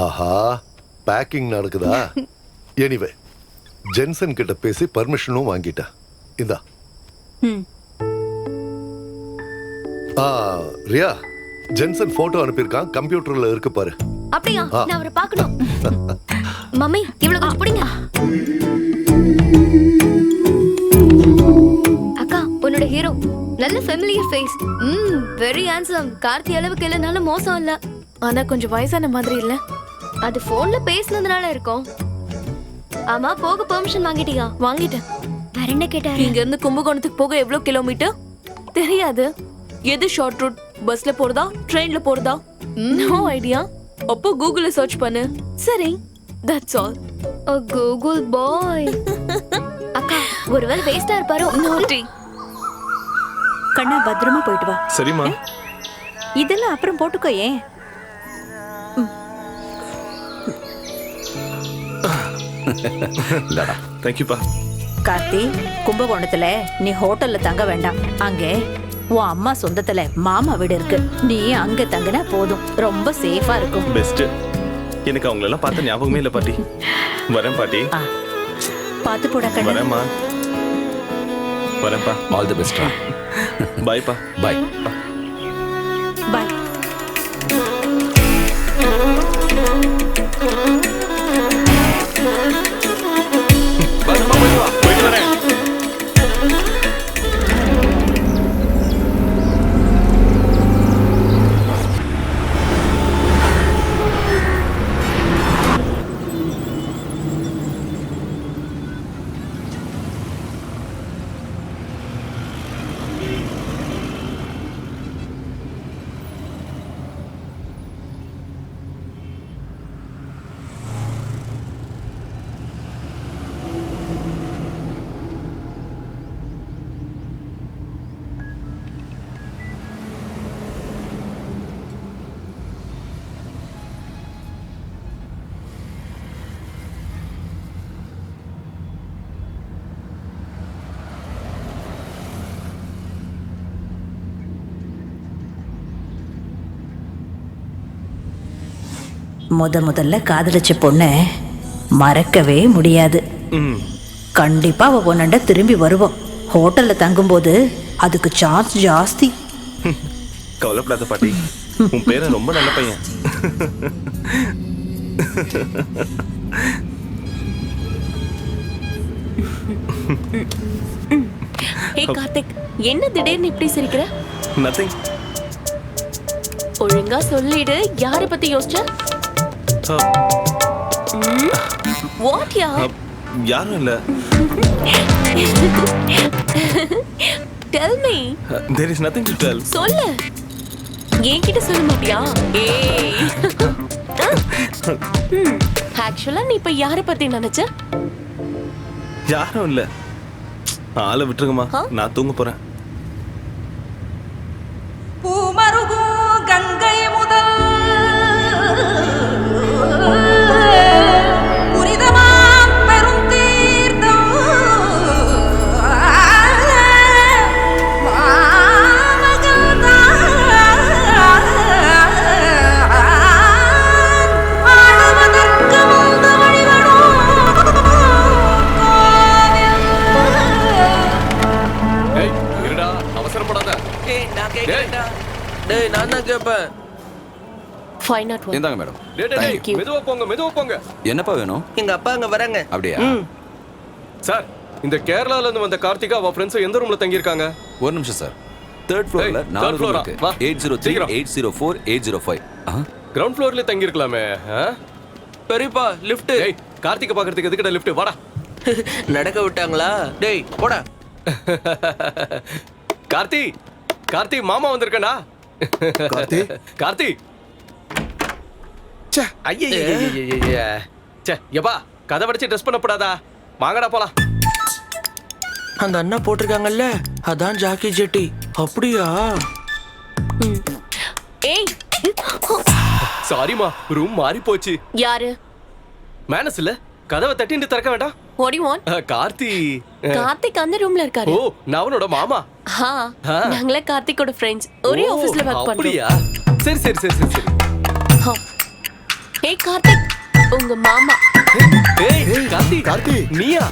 ஆஹா, பேக்கிங் நடக்குதா? எனிவே ஜென்சன் கிட்ட பேசி பர்மிஷனும் வாங்கிட்டேன். இந்தா. ம். ரியா, ஜென்சன் போட்டோ அனுப்பியிருக்கான், கம்ப்யூட்டர்ல இருக்கு பாரு. அப்படியா? நான் அவரை பார்க்கணும். மம்மி, இவ்வளவு கொஞ்சம் பிடிங்க. அக்கா, உன்னோட ஹீரோ நல்ல familiar face. Very handsome. Karthi அளவுக்கு இல்லைனாலும் மோசம் இல்ல. ஆனா கொஞ்சம் வயசான மாதிரி இல்ல. அது போன்ல பேசுனதுனால இருக்கும். ஆமா, போக பெர்மிஷன் வாங்கிட்டியா? வாங்கிட்டேன். வேற என்ன கேட்டாரு? இங்க இருந்து கும்பகோணத்துக்கு போக எவ்வளவு கிலோமீட்டர் தெரியாது. எது ஷார்ட் ரூட்? பஸ்ல போறதா, ட்ரெயின்ல போறதா? No idea. அப்போ கூகுள்ல சர்ச் பண்ணு. சரி, that's all. Oh Google bye. அக்கா, ஒருவேளை வேஸ்டா இருப்பாரோ? நோட்டி. கண்ணா, பத்திரமா போயிட்டு வா. சரிம்மா. இதெல்லாம் அப்புறம் போட்டுக்கோ. ஏன்? தேங்க்யூப்பா. கார்த்தி, கும்பகோணத்துல நீ ஹோட்டல்ல தங்க வேண்டாம். அங்கே உன் அம்மா சொந்தத்துல மாமா வீடு இருக்கு. நீ அங்க தங்கினா போதும். ரொம்ப சேஃபா இருக்கும். பெஸ்ட். எனக்கு அவங்களெல்லாம் பார்த்த ஞாபகமே இல்லை பாட்டி. வரேன் பாட்டி. பார்த்து போடா கண்ணா. வரேம்மா. வரேன்ப்பா. All the best. பாய்ப்பா. பாய். பாய். போயிட்டு வரேன். முதல்ல காதலிச்ச பொண்ண மறக்கவே முடியாது. கண்டிப்பா அவ பொண்ணண்ட திரும்பி வருவோம். ஹோட்டல்ல தங்கும்போது அதுக்கு சார்ஜ் ஜாஸ்தி. கவலைப்படாத பாட்டி. உன் பேரன் ரொம்ப நல்ல பையன். ஹே கார்த்திக், என்ன திடீர்னு இப்படி சிரிக்கிற? நத்திங். ஒழுங்கா சொல்லிடு, யார பத்தி யோசிச்ச? வாட் யா? யாரும் இல்ல. Tell me. There is nothing to tell. சொல்லு. என்கிட்ட சொல்ல மாட்டியா? ஏய். ஆக்சுவலா நீ இப்ப யார பத்தி நினைச்ச? யாரும் இல்ல. ஆளை விட்டுருங்கம்மா, நான் தூங்க போறேன். பூமருகும் கங்கை முதல் புரிதமாம் பெரும் தீர்த்தம் ஆடுவதற்கு முந்து வழிபடும் ஏய், இருடா, அவசரப்படாத. நான் கேக்குறேன்டா. டேய், நான் தான் கேட்பேன். 501. இந்தாங்க மேடம். டேய், மெதுவா போங்க, மெதுவா போங்க. என்னப்பா வேணும்? எங்க அப்பா அங்க வராங்க. அப்படியா? சார், இந்த கேரளால இருந்து வந்த கார்த்திகா அவ ஃப்ரெண்ட்ஸ் எந்த ரூம்ல தங்கி இருக்காங்க? ஒரு நிமிஷம் சார். 3rd ஃப்ளோர்ல 4 ரூம் இருக்கு. 803, 804, 805. கிரவுண்ட் ஃப்ளோர்ல தங்கி இருக்கலாமே. பெரியப்பா, லிஃப்ட். ஏய், கார்த்திகை பாக்குறதுக்கு எதுக்குடா லிஃப்ட்? வாடா. நடக்க விட்டாங்களா? டேய், போடா. கார்த்தி, கார்த்தி மாமா வந்திருக்கனா? கார்த்தி, கார்த்தி. ச்சே, ஐயய்யய்யய்யய்ய. ச்சே, யப்பா, கதை வடிச்சு ட்ரெஸ் பண்ணப்படாதா? வாங்கடா போலாம். அந்த அண்ணா போட்டிருக்காங்கல்ல, அதான் ஜாக்கி ஜெட்டி. அப்படியா? ஏய், சாரிமா, ரூம் மாறி போச்சு. யாரு? மேனஸ் இல்ல, கதவை தட்டிட்டு திறக்க வேண்டாம். What do you want? Karthi Karthik அந்த ரூம்ல இருக்காரு. ஓ நான் அவனோட மாமா. ஹா நாங்களே கார்த்திக்கோட ஃப்ரெண்ட்ஸ். ஒரே ஆபீஸ்ல வர்க் பண்றோம். அப்படியா? சரி சரி சரி சரி சரி. ஹே கார்த்திக் உங்க மாமா. ஏய் கார்த்தி நீயா?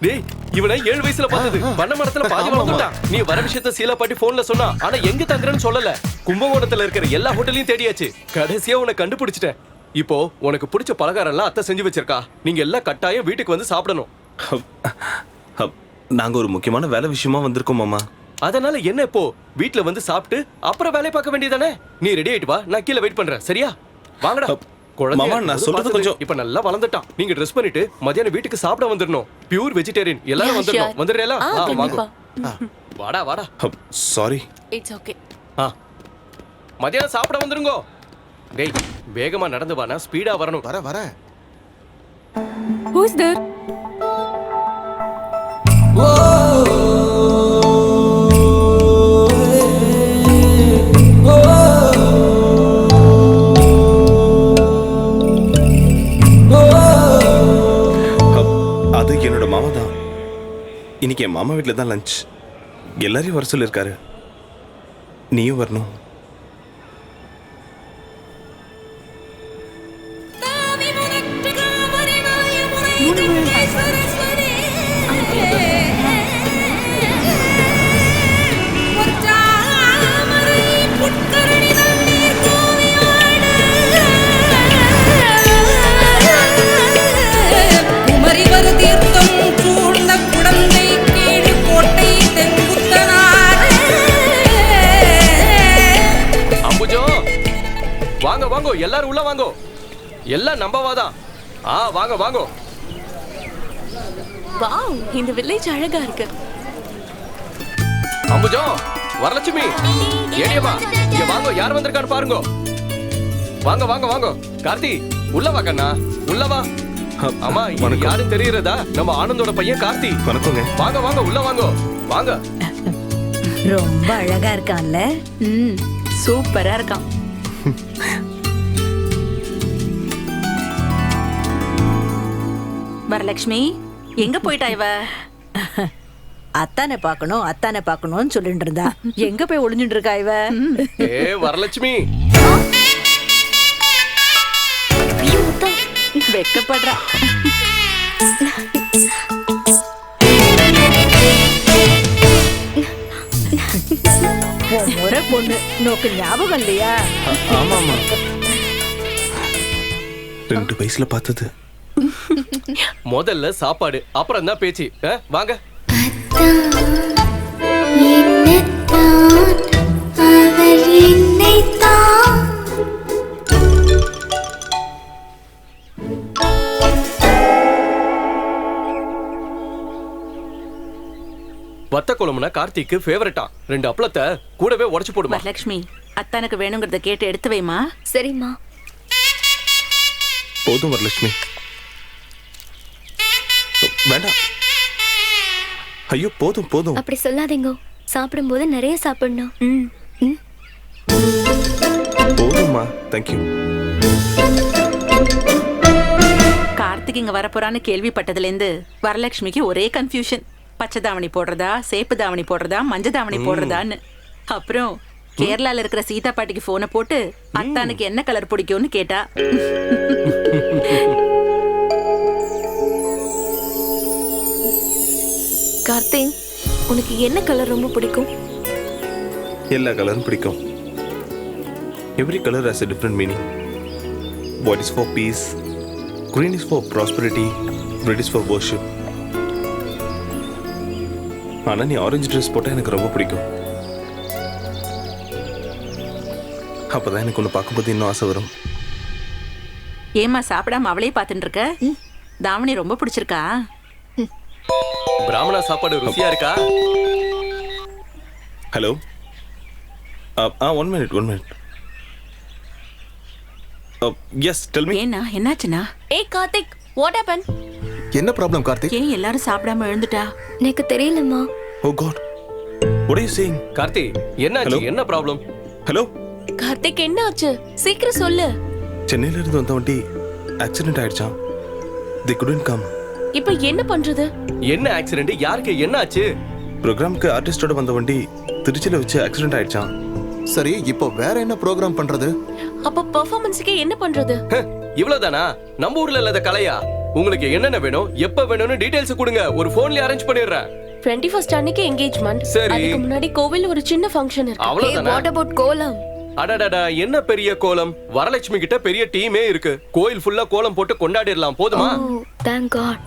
டேய் இவனை 7 வயசுல பார்த்தது. பண்ண மரத்துல பாதி வளர்ந்துட்டான். நீ வர விஷயத்தை சீலா பாட்டி போன்ல சொன்னா, ஆனா எங்க தங்குறன்னு சொல்லல. கும்பகோணத்துல இருக்கிற எல்லா ஹோட்டலையும் தேடியாச்சு. கடைசியா உன்னை கண்டுபிடிச்சிட்டேன். இப்போ உனக்கு பிடிச்ச பலகாரம் எல்லாம் அத்தை செஞ்சு வச்சிருக்கா. நீங்க எல்லாம் கட்டாயம் வீட்டுக்கு வந்து சாப்பிடணும். நாங்க ஒரு முக்கியமான வேலை விஷயமா வந்திருக்கோம் மாமா. அதனால என்ன இப்போ வீட்ல வந்து சாப்பிட்டு அப்புறம் வேலைய பார்க்க வேண்டியதானே? நீ ரெடி ஆயிட்டு வா, நான் கீழ வெயிட் பண்றேன். சரியா? வாங்கடா. மாமா நான் சொல்றது கொஞ்சம் இப்ப நல்லா வளர்ந்துட்டான். நீங்க ட்ரெஸ் பண்ணிட்டு மத்தியானம் வீட்டுக்கு சாப்பிட வந்துடணும். பியூர் வெஜிடேரியன் எல்லாரும் வந்துடணும். வந்துடுறீங்களா? வாங்க. வாடா வாடா. சாரி. It's okay. மத்தியானம் சாப்பிட வந்துருங்க. டேய் வேகமா நடந்து வா, நான் ஸ்பீடா வரணும். வர Who's there? அது என்னோட மாமா தான். இன்னைக்கு என் மாமா வீட்டில் தான் லஞ்ச். எல்லாரையும் வர சொல்லியிருக்காரு. நீயும் வரணும். வாங்க வாங்க எல்லாரும் உள்ள வாங்க. எல்லாம் நம்பவாதான். வாங்க வாங்க. வாவ் இந்த வில்லேஜ் அழகா இருக்கு. அம்புஜோ வரலட்சுமி ஏடியம்மா இங்க வாங்க, யார் வந்திருக்கான்னு பாருங்க. வாங்க வாங்க வாங்க. கார்த்தி உள்ள வா கண்ணா, உள்ள வா. அம்மா யாரும் தெரியுறதா? நம்ம ஆனந்தோட பையன் கார்த்தி. வணக்கங்க. வாங்க வாங்க உள்ள வாங்க வாங்க. ரொம்ப அழகா இருக்கான்ல. சூப்பரா இருக்கான். வரலட்சுமி எங்க போயிட்டா இவ? அத்தானை பார்க்கணும்னு சொல்லிட்டு இருந்தா. எங்க போய் ஒளிஞ்சுட்டு இருக்கா இவ? வரலட்சுமி வெக்கப்படுறா. முறை பொண்ணு நோக்கு ஞாபகம் இல்லையா? ஆமா ஆமா 2 வயசுல பார்த்தது. முதல்ல சாப்பாடு, அப்புறம் தான் பேச்சு. வாங்க. வத்த குழம்புனா கார்த்திக்கு ஃபேவரட்டா. 2 அப்பளத்தை கூடவே உடைச்சு போடுமா. வரலட்சுமி அத்தானுக்கு வேணுங்கிறத கேட்டு எடுத்து வைமா. சரிம்மா. போதும் வரலட்சுமி. வேண்டாம். ஐயோ போதும் போதும். அப்படி சொல்லாதீங்க. சாப்பிடும்போது நிறைய சாப்பிடணும். போதும்மா. தேங்க்யூ. கார்த்திக் இங்க வரப்போறான்னு கேள்விப்பட்டதுல இருந்து வரலட்சுமிக்கு ஒரே கன்ஃபியூஷன். பச்சை தாவணி போடுறதா, சேப்பு தாவணி போடுறதா, மஞ்ச தாவணி போடுறதான்னு. அப்புறம் கேரளால இருக்கிற சீதா பாட்டிக்கு போனை போட்டு அத்தானுக்கு என்ன கலர் பிடிக்கும்னு கேட்டா. கார்த்திக் உனக்கு என்ன கலர் ரொம்ப பிடிக்கும்? எல்லா கலரும் பிடிக்கும். Every colour has a different meaning. White is for peace, green is for prosperity, red is for worship. ஆனா நீ ஆரஞ்சு ட்ரெஸ் போட்டா எனக்கு ரொம்ப பிடிக்கும். அப்பதான் எனக்கு ஒன்று பார்க்கும்போது இன்னும் ஆசை வரும். ஏமா சாப்பிடாம அவளே பார்த்துட்டு இருக்க? தாவணி ரொம்ப பிடிச்சிருக்கா? பிராமணா சாப்பாடு ருசியா இருக்கா? Hello. 1 minute. Yes tell me. ஏன்னா என்னாச்சுனா? Hey Karthik what happen? என்ன ப்ராப்ளம் கார்த்திக்? ஏன் எல்லாரும் சாப்பிடாம எழுந்துட்டா? எனக்கு தெரியலம்மா. Oh god. What are you saying? Karthi என்னாச்சு? என்ன ப்ராப்ளம்? ஹலோ கார்த்திக் என்ன ஆச்சு? சீக்கிரம் சொல்லு. சென்னையில இருந்து வந்த வண்டி ஆக்சிடென்ட் ஆயிடுச்சாம். they couldn't come. இப்ப என்ன பண்றது? என்ன ஆக்சிடென்ட்? யாருக்கு என்ன ஆச்சு? ப்ரோக்ராம்க்கு ஆர்டிஸ்டோட வந்த வண்டி திருச்சியில வச்சு ஆக்சிடென்ட் ஆயிடுச்சான். சரி, இப்போ வேற என்ன ப்ரோக்ராம் பண்றது? அப்ப பெர்ஃபார்மன்ஸ்க்கு என்ன பண்றது? இவ்வளவுதானா? நம்ம ஊர்ல இல்லாத கலையா? உங்களுக்கு என்னென்ன வேணும், எப்ப வேணும்னு டீடைல்ஸ் கொடுங்க, ஒரு போன்ல அரேஞ்ச் பண்ணிடுறேன். 21st அன்னைக்கு என்கேஜ்மெண்ட். சரி. அதுக்கு முன்னாடி கோவில்ல ஒரு சின்ன ஃபங்க்ஷன் இருக்கு. அவ்வளவுதானா? வாட் அபௌட் கோலம்? அடடடா, என்ன பெரிய கோலம்? வரலட்சுமி கிட்ட பெரிய டீமே இருக்கு. கோயில் ஃபுல்லா கோலம் போட்டு கொண்டாடிடலாம், போதுமா? ஓ, thank God.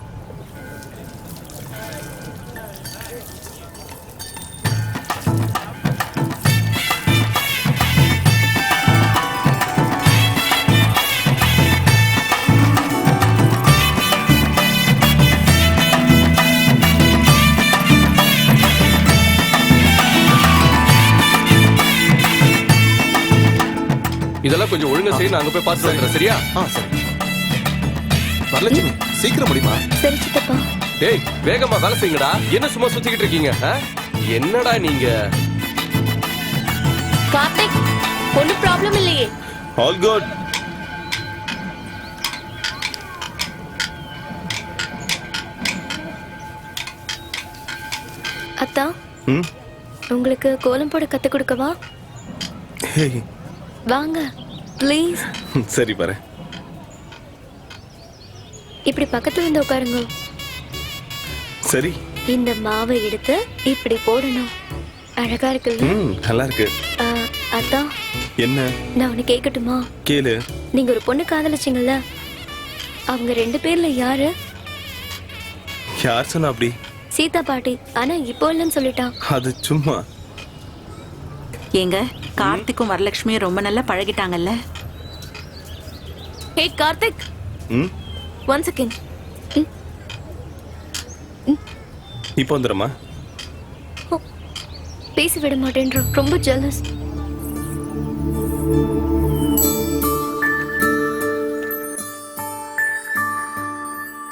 இதெல்லாம் கொஞ்சம் ஒழுங்கா செய்ய, நான் அங்க போய் பார்த்து வந்துறேன், சரியா? சரி. வரலட்சுமி, சீக்கிரம் முடியுமா? சரி சித்தப்பா. டேய், வேகமா வேலை செய்யுங்கடா. என்ன சும்மா சுத்திக்கிட்டு இருக்கீங்க? என்னடா நீங்க? கார்த்திக், ஒன்னும் ப்ராப்ளம் இல்லையே? All good. அத்தா, உங்களுக்கு கோலம் போட கத்து கொடுக்கவா? Hey. வாங்க ப்ளீஸ். சரி பாரு. இப்படி பக்கத்துல வந்து உட்காருங்க. சரி. இந்த மாவை எடுத்து இப்படி போடணும். அழகா இருக்குல்ல? நல்லா இருக்கு. அத்தா, என்ன? நான் உனக்கு கேட்கட்டுமா? கேளு. நீங்க ஒரு பொண்ணு காதலிச்சீங்கல்ல, அவங்க 2 பேர்ல யாரு? யார் சொன்னா அப்படி? சீதா பாட்டி. ஆனா இப்போ இல்லைன்னு சொல்லிட்டான். அது சும்மா. ஏங்க, கார்த்திக்கும் வரலட்சுமியும் ரொம்ப நல்லா பழகிட்டாங்கல்ல? ஹே கார்த்திக், ஒன் செகண்ட். இப்போ வந்துடுமா? பேசி விட மாட்டேன்ற, ரொம்ப ஜெலஸ்.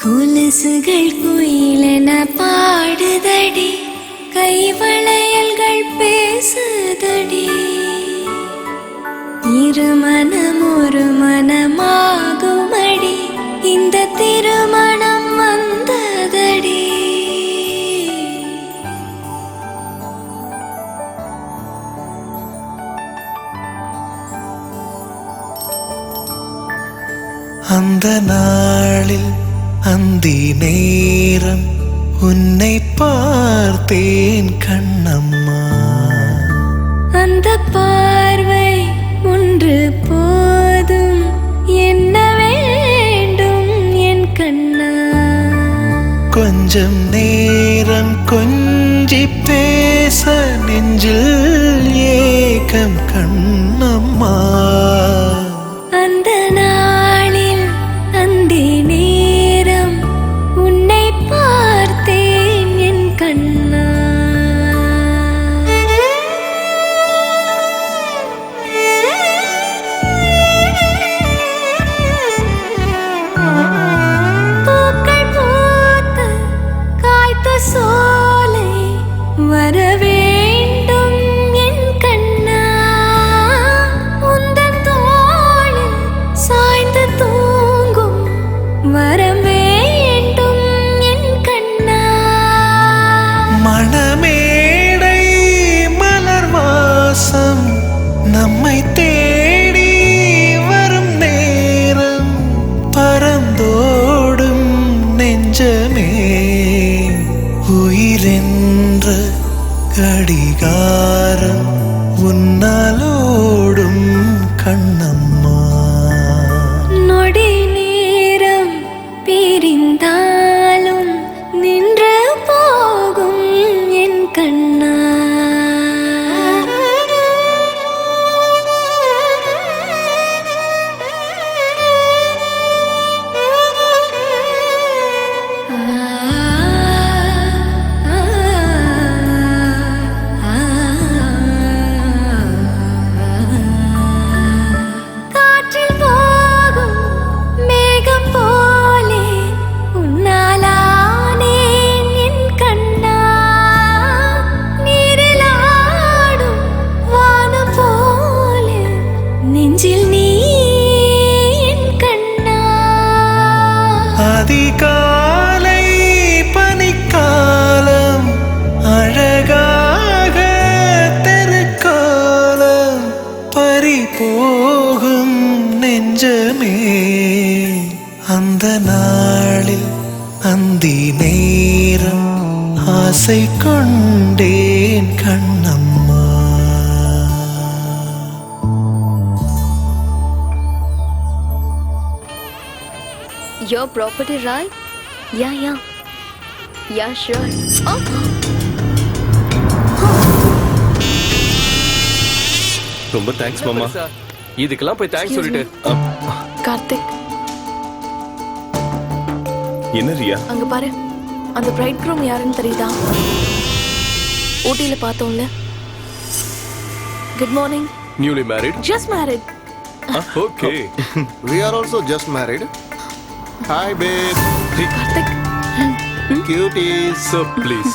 குலசுகள் குயிலென பாடுதடி, கைவளையல்கள் பேசுதடி, இருமனம் ஒரு மனமாகுமடி, இந்த திருமணம் வந்ததடி. அந்த நாளில் அந்தி நேரம் உன்னை பார்த்தேன் கண்ணம்மா. அந்த பார்வை ஒன்று போதும், என்ன வேண்டும் என் கண்ணா? கொஞ்சம் நேரம் கொஞ்சி பேச நெஞ்சில் ஏக்கம் கண்ணம்மா. அந்த நாளில் அந்தி நேரம் உன்னை பார்த்தேன் என் கண்ணா. பூக்கள் பூத்து காய்த்த சோலை வர வேண்டும் என் கண்ணா. உந்தன் தோள் அதிகாலை பனிக்காலம் அழகாக தெருக்காலம் பறிபோகும் நெஞ்சமே அந்த நாளில் அந்தி நேரம் ஆசை கொண்டேன் Kannamma. Your property, right? Yeah. Yeah, sure. Oh. ரொம்ப தேங்க்ஸ் மாமா. இதுக்கெல்லாம் போய் தேங்க்ஸ் சொல்லிட்டு கார்த்திக், என்ன ரியா? அங்க பாரு, அந்த பிரைட் க்ரூம் யாருன்னு தெரியுதா? ஊட்டியில பார்த்தோம்ல. Good morning. Newly married. Just married. Okay. We are also just married. Hi babe. Karthik. Cuties. Sir, please.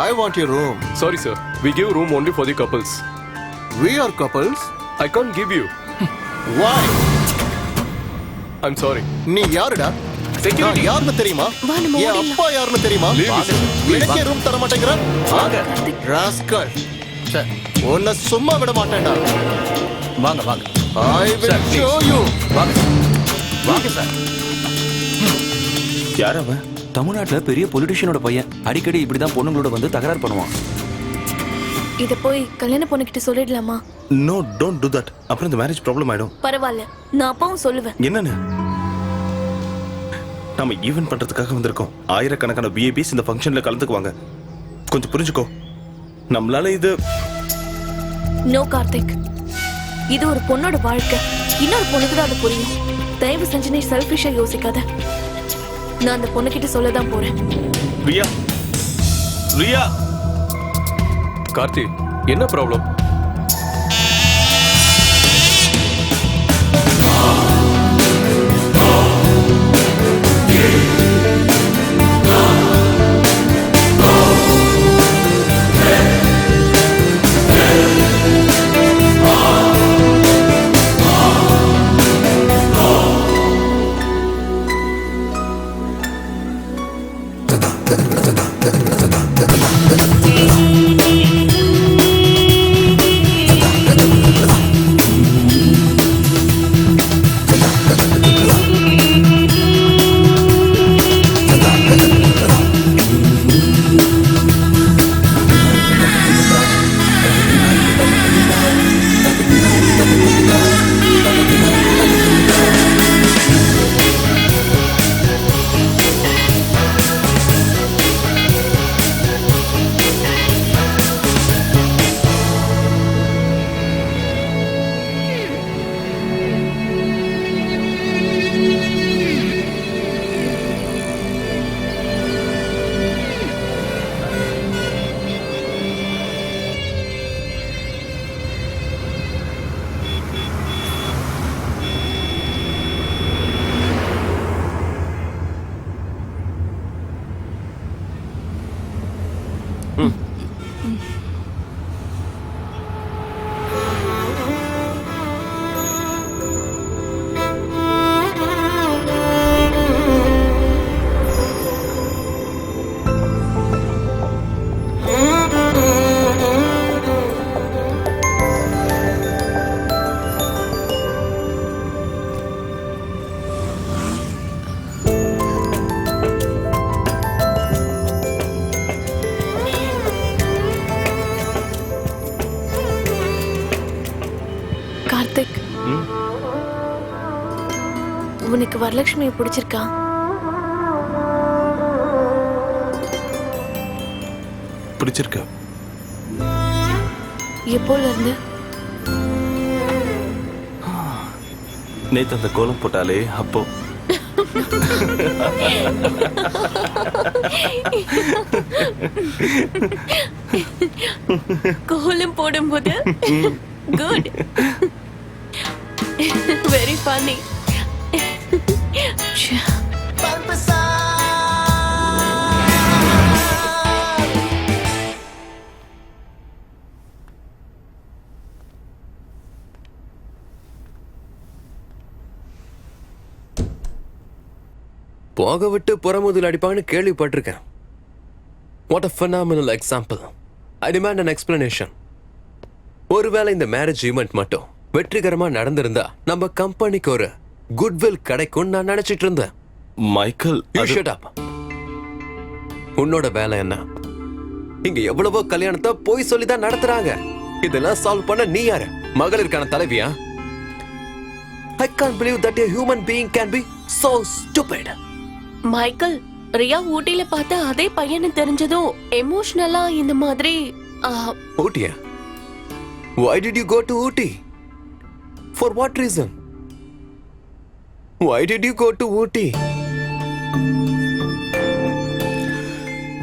I want your room. Sorry sir, we give room only for the couples. We are couples. I can't give you. Why? I'm sorry. நீ யாருடா? நான் யாருன்னு தெரியுமா? என் அப்பா யாருன்னு தெரியுமா? எனக்கே ரூம் தர மாட்டேங்கிற? ராஸ்கல். உன்னை சும்மா விட மாட்டேன்டா. வாங்க வாங்க. I will show you. வாங்க சார். யார் அவன்? தமிழ்நாட்டுல பெரிய பொலிட்டிஷியனோட பையன். அடிக்கடி இப்படிதான் பொண்ணுங்களோட வந்து தகராறு பண்ணுவான். இத போய் கல்யாண பொண்ணுகிட்ட சொல்லிடலாமா? No, don't do that. அப்புறம் இந்த மேரேஜ் ப்ராப்ளம் ஆயிடும். பரவாயில்ல, நான் அப்பாவும் சொல்லுவேன். என்னன்னு? நாம ஈவென்ட் பண்றதுக்காக வந்திருக்கோம். ஆயிரக்கணக்கான விஐபிஸ் இந்த ஃபங்க்ஷன்ல கலந்துக்குவாங்க. கொஞ்சம் புரிஞ்சுக்கோ. நம்மளால இது நோ கார்த்திக், இது ஒரு பொண்ணோட வாழ்க்கை. இன்னொரு பொண்ணுக்கு தான் அது புரியும். தயவு செஞ்சு நீ செல்ஃபிஷா யோசிக்காத. நான் அந்த பொண்ணுகிட்ட சொல்லதான் போறேன். ரியா, ரியா. கார்த்தி, என்ன ப்ராப்ளம்? கார்த்திக், உனக்கு வரலட்சுமியை பிடிச்சிருக்கா? பிடிச்சிருக்கு. எப்போல இருந்து? நேத்து அந்த கோலம் போட்டாலே அப்போ. கோலம் போடும்போது குட், வெரி ஃபன்னி. போக விட்டு புறமுதல் அடிப்பான்னு கேள்விப்பட்டிருக்கேன். What a phenomenal example. I demand an explanation. ஒருவேளை இந்த மேரேஜ் ஈவெண்ட் மட்டும் வெற்றிகரமா நடந்திருந்தா நம்ம கம்பெனிக்கு ஒரு குட்வில் கிடைக்கும் நான் நினைச்சிட்டு இருந்தேன். Michael, You shut up. உன்னோட வேலை என்ன? இங்க எவ்வளவோ கல்யாணத்தை போய் சொல்லிதான் நடத்துறாங்க. இதெல்லாம் சால்வ் பண்ண நீ யாரு? மகளிருக்கான தலைவியா? I can't believe that a human being can be so stupid. Michael, Riya ஊட்டில பார்த்த அதே பையனை தெரிஞ்சதும் எமோஷனலா இந்த மாதிரி ஊட்டியா? Why did you go to Ooty? For what reason? Why did you go to Ooty?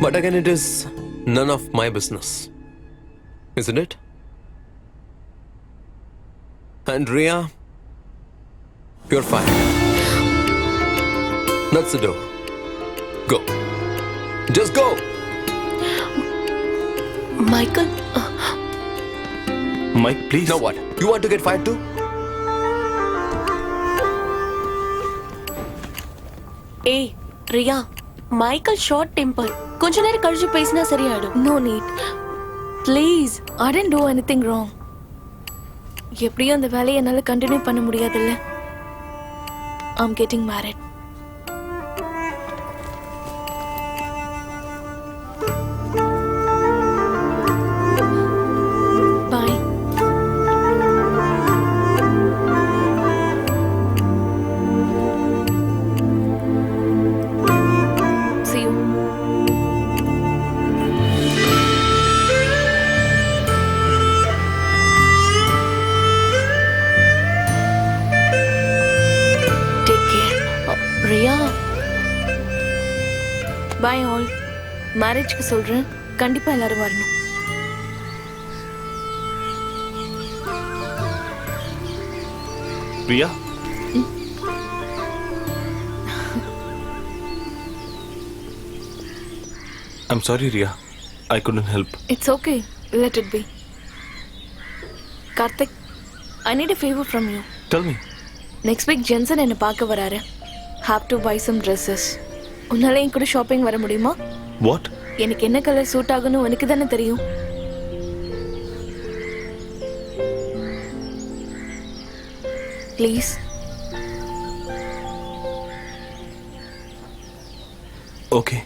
But again, it is none of my business, isn't it? And Ria, you're fine. That's the door. Go. Just go. Michael, Mike, please. Now what? You want to get fired too? ஏய் ரியா, மைக்கேல் ஷார்ட் டெம்பர். கொஞ்ச நேரம் கழிச்சு பேசினா சரியாயிடும். No need. Please, I didn't do anything wrong. எப்படியும் அந்த வேலையை என்னால கண்டினியூ பண்ண முடியாதுல்ல. I am getting married. Bye. See you. Take care. Riya, bye all. மேரேஜ்க்கு சொல்றேன், கண்டிப்பா எல்லாரும் வரணும். Ria? I'm sorry, Ria. I couldn't help. It's okay. Let it be. Karthik, I need a favor from you. Tell me. Next week Jensen என்ன பார்க்க வராரு. Have to buy some dresses. உன்னால என் கூட ஷாப்பிங் வர முடியுமா? What? எனக்கு என்ன கலர் சூட் ஆகும்னு உனக்கு தானே தெரியும். Please. Okay.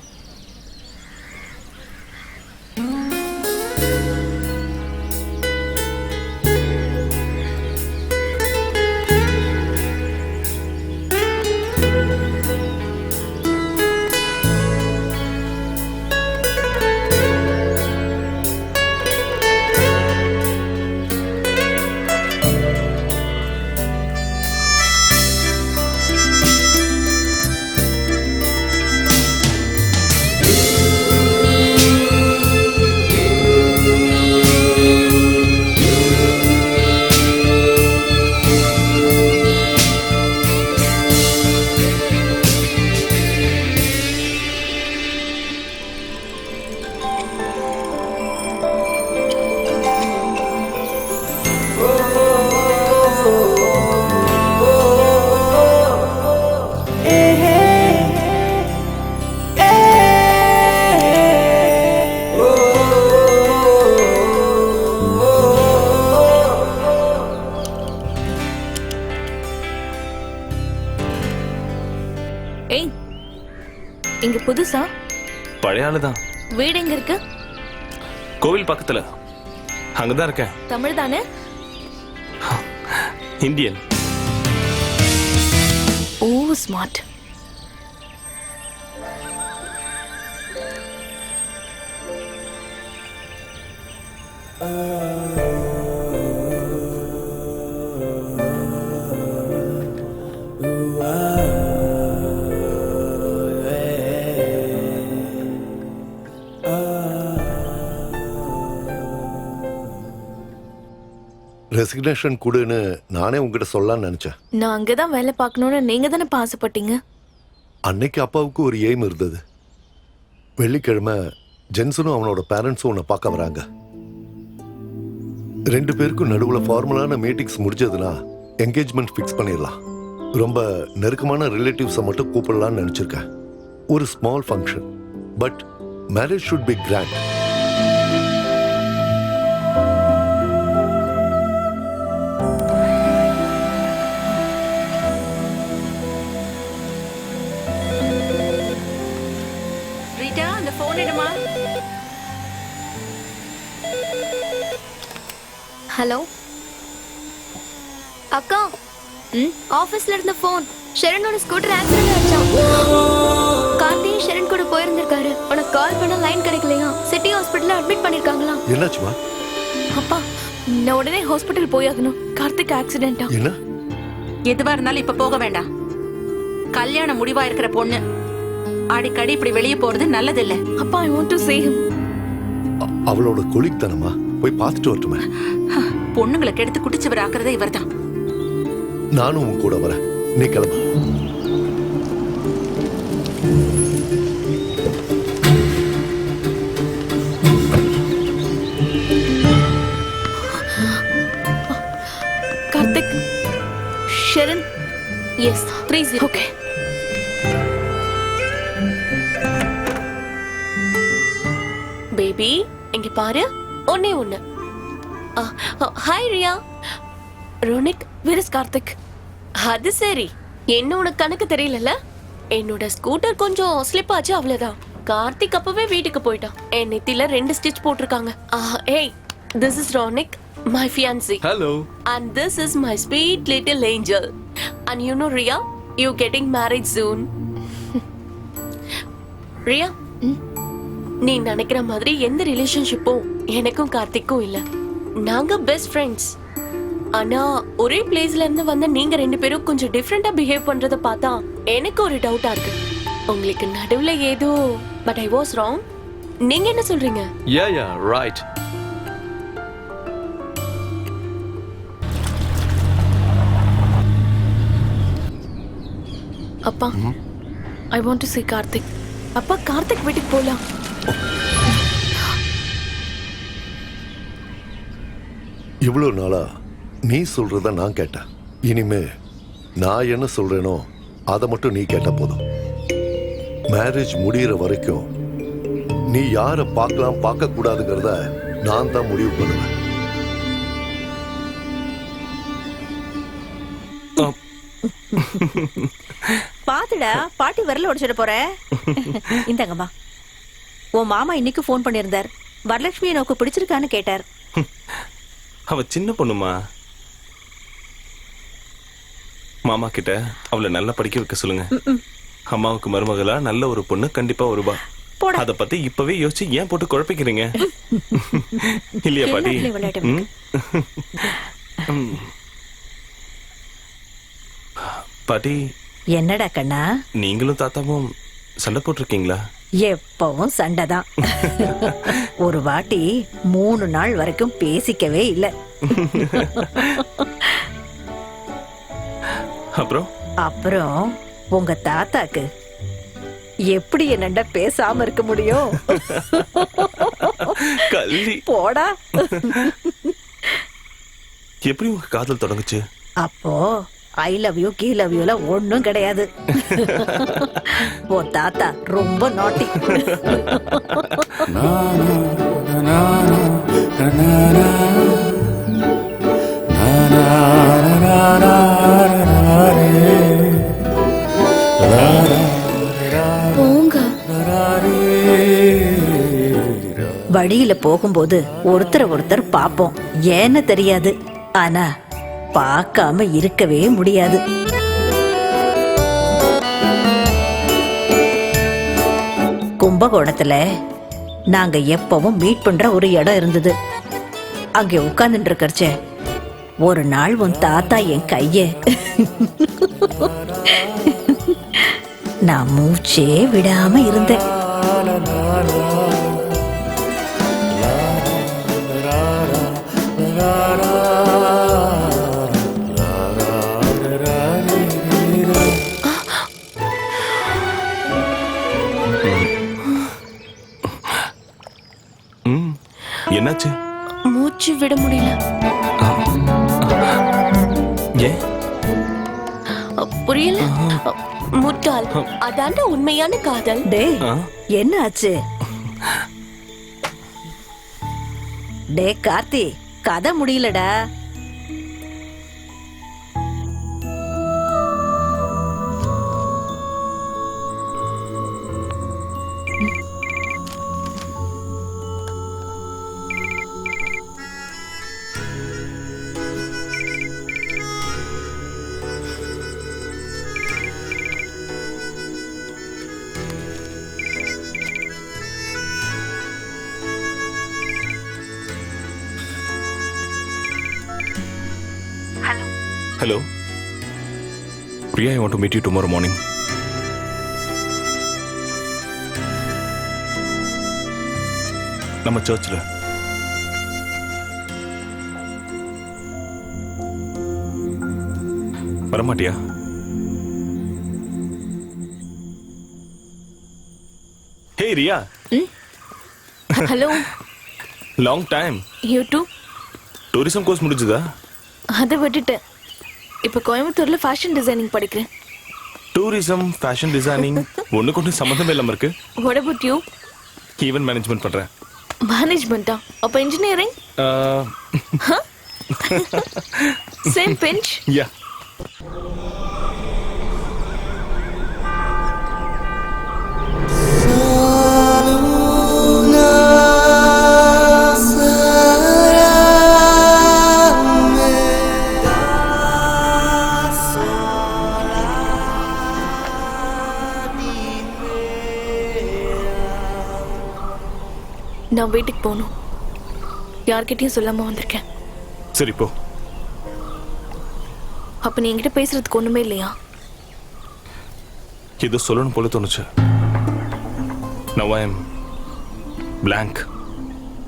ஏய், இங்க புதுசா? பழைய ஆளுதான். வீடு எங்க இருக்கு? கோவில் பக்கத்துல. அங்கதான் இருக்கேன். தமிழ் தானே? இந்தியன். ஓ ஸ்மார்ட். ரெசிக்னேஷன் கொடுன்னு நானே உங்ககிட்ட சொல்லலாம்னு நினைச்சேன். நான் அங்கதான் வேலை பார்க்கணும்னு நீங்க தானே ஆசைப்பட்டீங்க. அன்னைக்கு அப்பாவுக்கு ஒரு எய்ம் இருந்தது. வெள்ளிக்கிழமை ஜென்சனும் அவனோட பேரண்ட்ஸும் உன்னை பார்க்க வராங்க. 2 பேருக்கும் நடுவுல ஃபார்மலான மீட்டிங்ஸ் முடிஞ்சதுன்னா என்கேஜ்மெண்ட் ஃபிக்ஸ் பண்ணிடலாம். ரொம்ப நெருக்கமான ரிலேட்டிவ்ஸை மட்டும் கூப்பிடலாம்னு நினைச்சிருக்கேன். ஒரு small function, but marriage should be grand. Rita அந்த போன் எடுமா. ஹலோ அக்கா, ஆபீஸ்ல இருந்த போன். ஷரணோட ஸ்கூட்டர் ஆக்சிடென்ட் ஆச்சாம். கார்த்தியும் ஷரண் கூட போயிருந்திருக்காரு. உனக்கு கால் பண்ண லைன் கிடைக்கலையா? சிட்டி ஹாஸ்பிடல்ல அட்மிட் பண்ணிருக்காங்களா? என்னாச்சுமா? அப்பா நான் உடனே ஹாஸ்பிட்டல் போயாகணும். கார்த்திக் ஆக்சிடென்ட்டா? என்ன? எதுவா இருந்தாலும் இப்ப போக வேண்டாம். கல்யாணம் முடிவா இருக்கிற பொண்ணு அடிக்கடி இப்படி வெளியே போறது நல்லதில்ல. அப்பா I want to see him. அவளோட கொலிக் தானம்மா, போய் பார்த்துட்டு வரட்டுமே. பொண்ணுங்களை கெடுத்து குடிச்சவர் ஆக்குறதே இவர்தான். நானும் உன் கூட வரேன், நீ கிளம்பு. Karthik, Sharan, S 30. Okay. Baby இங்க பாரு, ஒண்ணே ஒண்ணு. Hi Riya. Ronik, where is Karthik? அது சரி, என்ன உனக்கு கணக்கு தெரியலல்ல? என்னோட ஸ்கூட்டர் கொஞ்சம் ஸ்லிப் ஆச்சு, அவ்வளவுதான். கார்த்திக் அப்பவே வீட்டுக்கு போயிட்டான். என் நெத்தில 2 ஸ்டிச் போட்டிருக்காங்க. ஏய், this is Ronik, my fiancé. Hello. And this is my sweet little angel. And you know Ria, you getting married soon. Riya, நீ நினைக்கிற மாதிரி எந்த ரிலேஷன்ஷிப்பும் எனக்கும் கார்த்திக்கும் இல்ல. நாங்க பெஸ்ட் ஃப்ரெண்ட்ஸ். ஆனா ஒரே பிளேஸ்ல இருந்து வந்த நீங்க 2 பேரும் கொஞ்சம் டிஃபரெண்டா பிஹேவ் பண்றத பார்த்தா எனக்கு ஒரு டவுட்டா இருக்கு. உங்களுக்கு நடுவுல ஏதோ பட் ஐ வாஸ் ராங். நீங்க என்ன சொல்றீங்க? Yeah, right. அப்பா, I want to see Karthik. அப்பா, கார்த்திக் வீட்டுக்கு போலாம். இவ்வளவு நாளா நீ சொல்றத நான் கேட்டேன். இனிமே நான் என்ன சொல்றேனோ அதை மட்டும் நீ கேட்ட போதும். மேரேஜ் முடிகிற வரைக்கும் நீ யாரை பார்க்கலாம் பார்க்க கூடாதுங்கிறத நான் தான் முடிவு பண்ணுவேன். பாத்துடா, பாட்டி வரல உடைச்சிட போற. இந்தாங்கம்மா. உன் மாமா இன்னைக்கு போன் பண்ணியிருந்தார். வரலட்சுமி எனக்கு பிடிச்சிருக்கான்னு கேட்டார். அவ சின்ன பொண்ணுமா. மாமா கிட்ட அவளை நல்லா படிக்க வைக்க சொல்லுங்க. அம்மாவுக்கு மருமகளா நல்ல ஒரு பொண்ணு கண்டிப்பா வருவா. அத பத்தி இப்பவே யோசிச்சு ஏன் போட்டு குழப்பிக்கிறீங்க? இல்லையா பாட்டி? பாட்டி, என்னடா கண்ணா, நீங்களும் தாத்தாவும் சண்டை போட்டிருக்கீங்களா? எப்பவும் சண்டைதான். ஒரு வாட்டி 3 நாள் வரைக்கும் பேசிக்கவே இல்ல. அப்புறம் உங்க தாத்தாக்கு எப்படி என்னண்டா பேசாம இருக்க முடியும்? போடா. எப்படி உங்க காதல் தொடங்குச்சு? அப்போ ஐ லவ் யூ கீ லவ் யூல ஒண்ணும் கிடையாது. உன் தாத்தா ரொம்ப நாட்டி. வழியில போகும்போது ஒருத்தர் பாப்போம், ஏன்னு தெரியாது. ஆனா பார்க்காம இருக்கவே முடியாது. கும்பகோணத்துல நாங்க எப்பவும் மீட் பண்ற ஒரு இடம் இருந்தது. அங்க உட்கார்ந்துட்டு இருக்கறச்ச ஒரு நாள் உன் தாத்தா என் கைய நான் மூச்சே விடாம இருந்தேன். என்னாச்சு? மூச்சு விட முடியல. ஏன்? புரியல முட்டாள் அதான்டா உண்மையான காதல். டேய் என்ன ஆச்சு? டே கார்த்தி, கதை முடியலடா. Hello. Priya, I want to meet you tomorrow morning. நம்ம சர்ச்சில். வரமாட்டியா? Hey Riya. Hello. Long time. You too. Tourism course முடிஞ்சதா? அதை விட்டுட்டேன். இப்ப கோயம்புத்தூர்ல ஃபேஷன் டிசைனிங் படிக்கிறேன். டூரிசம், ஃபேஷன் டிசைனிங் ஒண்ணுக்கு ஒண்ணு சம்மந்தமே இல்லாம இருக்கு. What about you? Event management பண்றேன். மேனேஜ்மெண்டா? அப்ப இன்ஜினியரிங்? Same bench? யா. நான் வீட்டுக்கு போகணும். யார்கிட்டயும் சொல்லாம வந்திருக்கேன். சரி போ. அப்ப நீ என்கிட்ட பேசுறதுக்கு ஒண்ணுமே இல்லையா? இது சொல்லணும் போல தோணுச்சு. Now I am blank.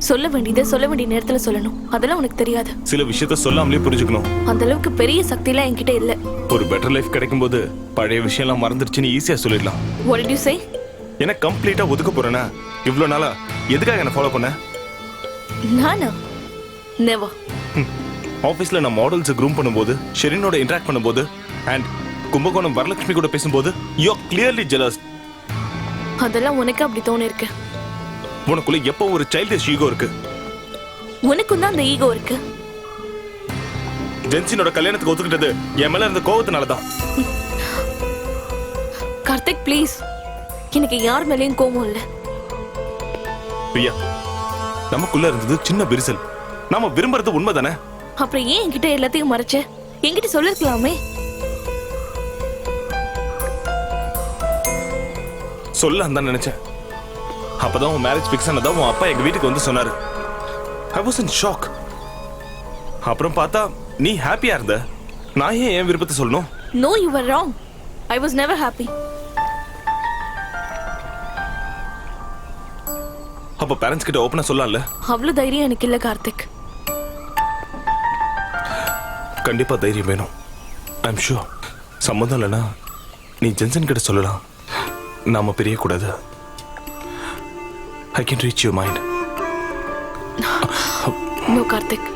சொல்ல வேண்டியதை சொல்ல வேண்டிய நேரத்துல சொல்லணும். அதெல்லாம் உனக்கு தெரியாது. சில விஷயத்த சொல்லாமலே புரிஞ்சுக்கணும். அந்த அளவுக்கு பெரிய சக்திலாம் என்கிட்ட இல்ல. ஒரு பெட்டர் லைஃப் கிடைக்கும் போது பழைய விஷயம் எல்லாம் மறந்துடுச்சுன்னு ஈஸியா சொல்லிடலாம். What did you say? என்ன கம்ப்ளீட்டா ஒதுக்க போறேனா? இவ்வளவு நாளா எதுக்காக என்ன ஃபாலோ பண்ண? நானா? Never. ஆபீஸ்ல நான் மாடல்ஸ் க்ரூம் பண்ணும்போது, ஷெரினோட இன்டராக்ட் பண்ணும்போது, அண்ட் கும்பகோணம் வரலட்சுமி கூட பேசும்போது, you are clearly jealous. அதெல்லாம் உனக்கு அப்படி தோணி இருக்கு. உனக்குள்ள எப்போ ஒரு சைல்டிஷ் ஈகோ இருக்கு. உனக்கும் தான் அந்த ஈகோ இருக்கு. ஜென்சினோட கல்யாணத்துக்கு ஒத்துக்கிட்டது என் மேல இருந்த கோவத்தினால தான். கார்த்திக் ப்ளீஸ், எனக்கு யார் மேலேயும் கோவம் இல்ல. பிரியா, நமக்குள்ள இருந்தது சின்ன விரிசல். நாம விரும்புறது உண்மைதானே? அப்புறம் ஏன் என்கிட்ட எல்லாத்தையும் மறைச்ச? என்கிட்ட சொல்லிருக்கலாமே. சொல்லலாம் தான் நினைச்சேன். அப்பதான் உன் மேரேஜ் பிக்ஸ் ஆனதா உன் அப்பா எங்க வீட்டுக்கு வந்து சொன்னாரு. I was in shock. அப்புறம் பார்த்தா நீ ஹாப்பியா இருந்த. நான் ஏன் என் விருப்பத்தை சொல்லணும்? No, you were wrong. I was never happy. அப்ப பேரண்ட்ஸ் கிட்ட ஓபனா சொல்லலாம்ல? அவ்வளவு தைரியம் எனக்கு இல்ல கார்த்திக். கண்டிப்பா தைரியம் வேணும். I'm sure. சம்மந்தம் இல்லைன்னா நீ ஜென்சன் கிட்ட சொல்லலாம். நாம பிரியக்கூடாது. I can reach your mind. No, Karthik.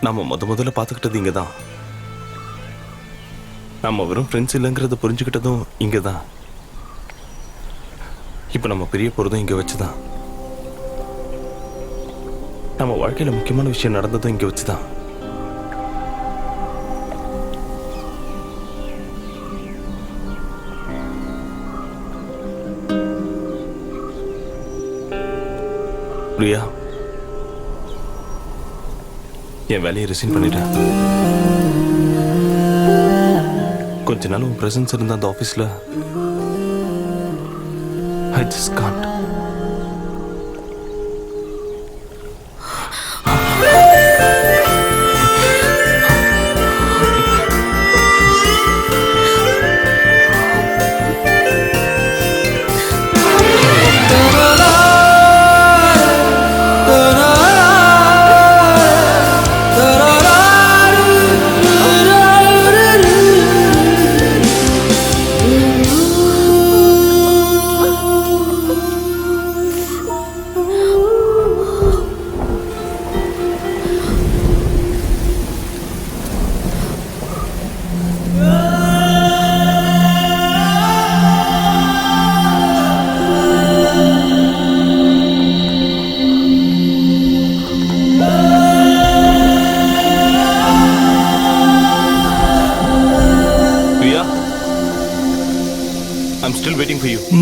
நாம முதல்ல பார்த்துக்கிட்டது இங்கதான். நம்ம வெறும் ஃப்ரெண்ட்ஸ் இல்லைங்கிறத புரிஞ்சுக்கிட்டதும் இங்கதான். இப்ப நம்ம பிரிய போறதும் இங்க வச்சுதான். நம்ம வாழ்க்கையில முக்கியமான விஷயம் நடந்ததும் இங்க வச்சுதான். பிரியா, என் வேலையை ரிசைன் பண்ணிட்டேன். கொஞ்ச நாள் உன் பிரசன்ஸ் இருந்த அந்த ஆபீஸ்ல I just can't.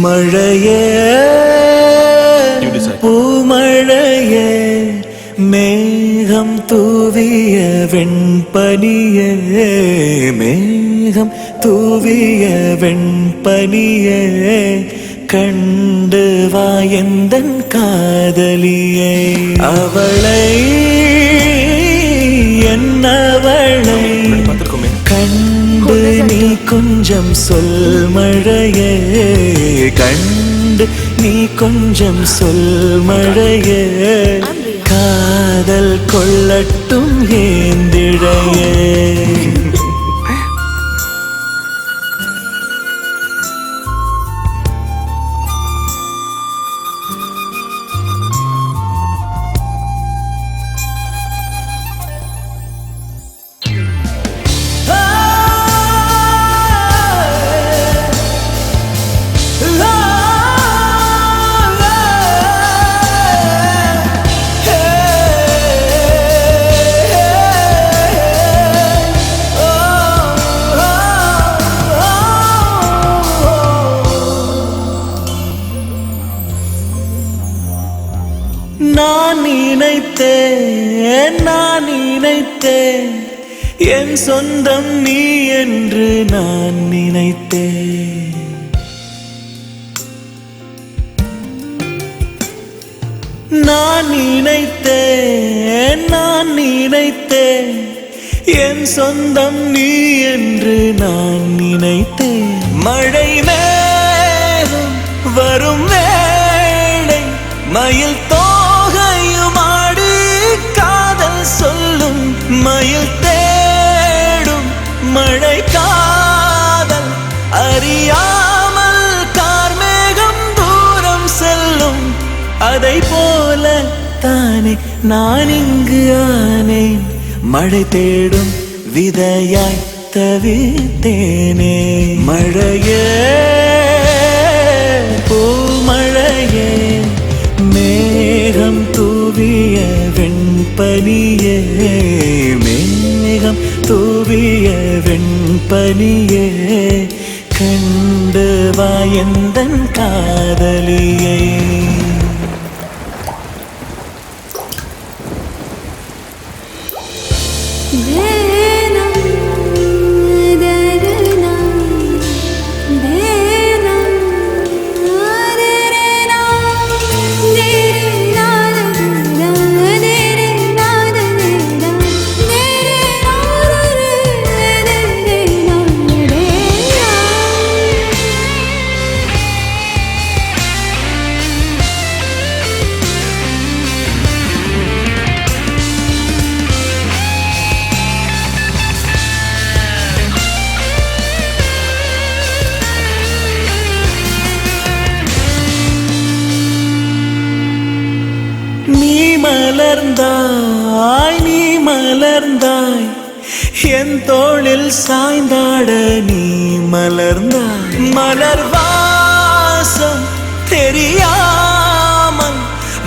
மழையே பூமழையே மேகம் தூவிய வெண்பனியே மேகம் தூவிய வெண்பனியே கண்டு வாயந்தன் காதலியை அவளை என்னவளை கண்டு நீ கொஞ்சம் சொல் மழையே கண்டு நீ கொஞ்சம் சொல் மழையே காதல் கொள்ளட்டும் ஏந்திழையே நான் நினைத்தேன் என் சொந்தம் நீ என்று நான் நினைத்தேன் நான் நினைத்தேன் என் சொந்தம் நீ என்று நான் நினைத்தேன் மழை மேலும் வரும் வேளை மயில் தோகையுமாடி காதல் சொல்லும் மயில் தேடும் மழை காதல் அறியாமல் கார்மேகம் தூரம் செல்லும் அதை போல தானே நான் இங்கு ஆனேன் மழை தேடும் விதையாய் தவித்தேனே மழையே பூமழையே மேகம் தூவிய வெண்பனியே மேகம் தூவிய வெண்பனியே கண்டு வாயந்தன் காதலியை நீ மலர்ந்தாய் என் தோளில் சாய்ந்தாட நீ மலர்ந்தாய் மலர் வாசம் தெரியாமல்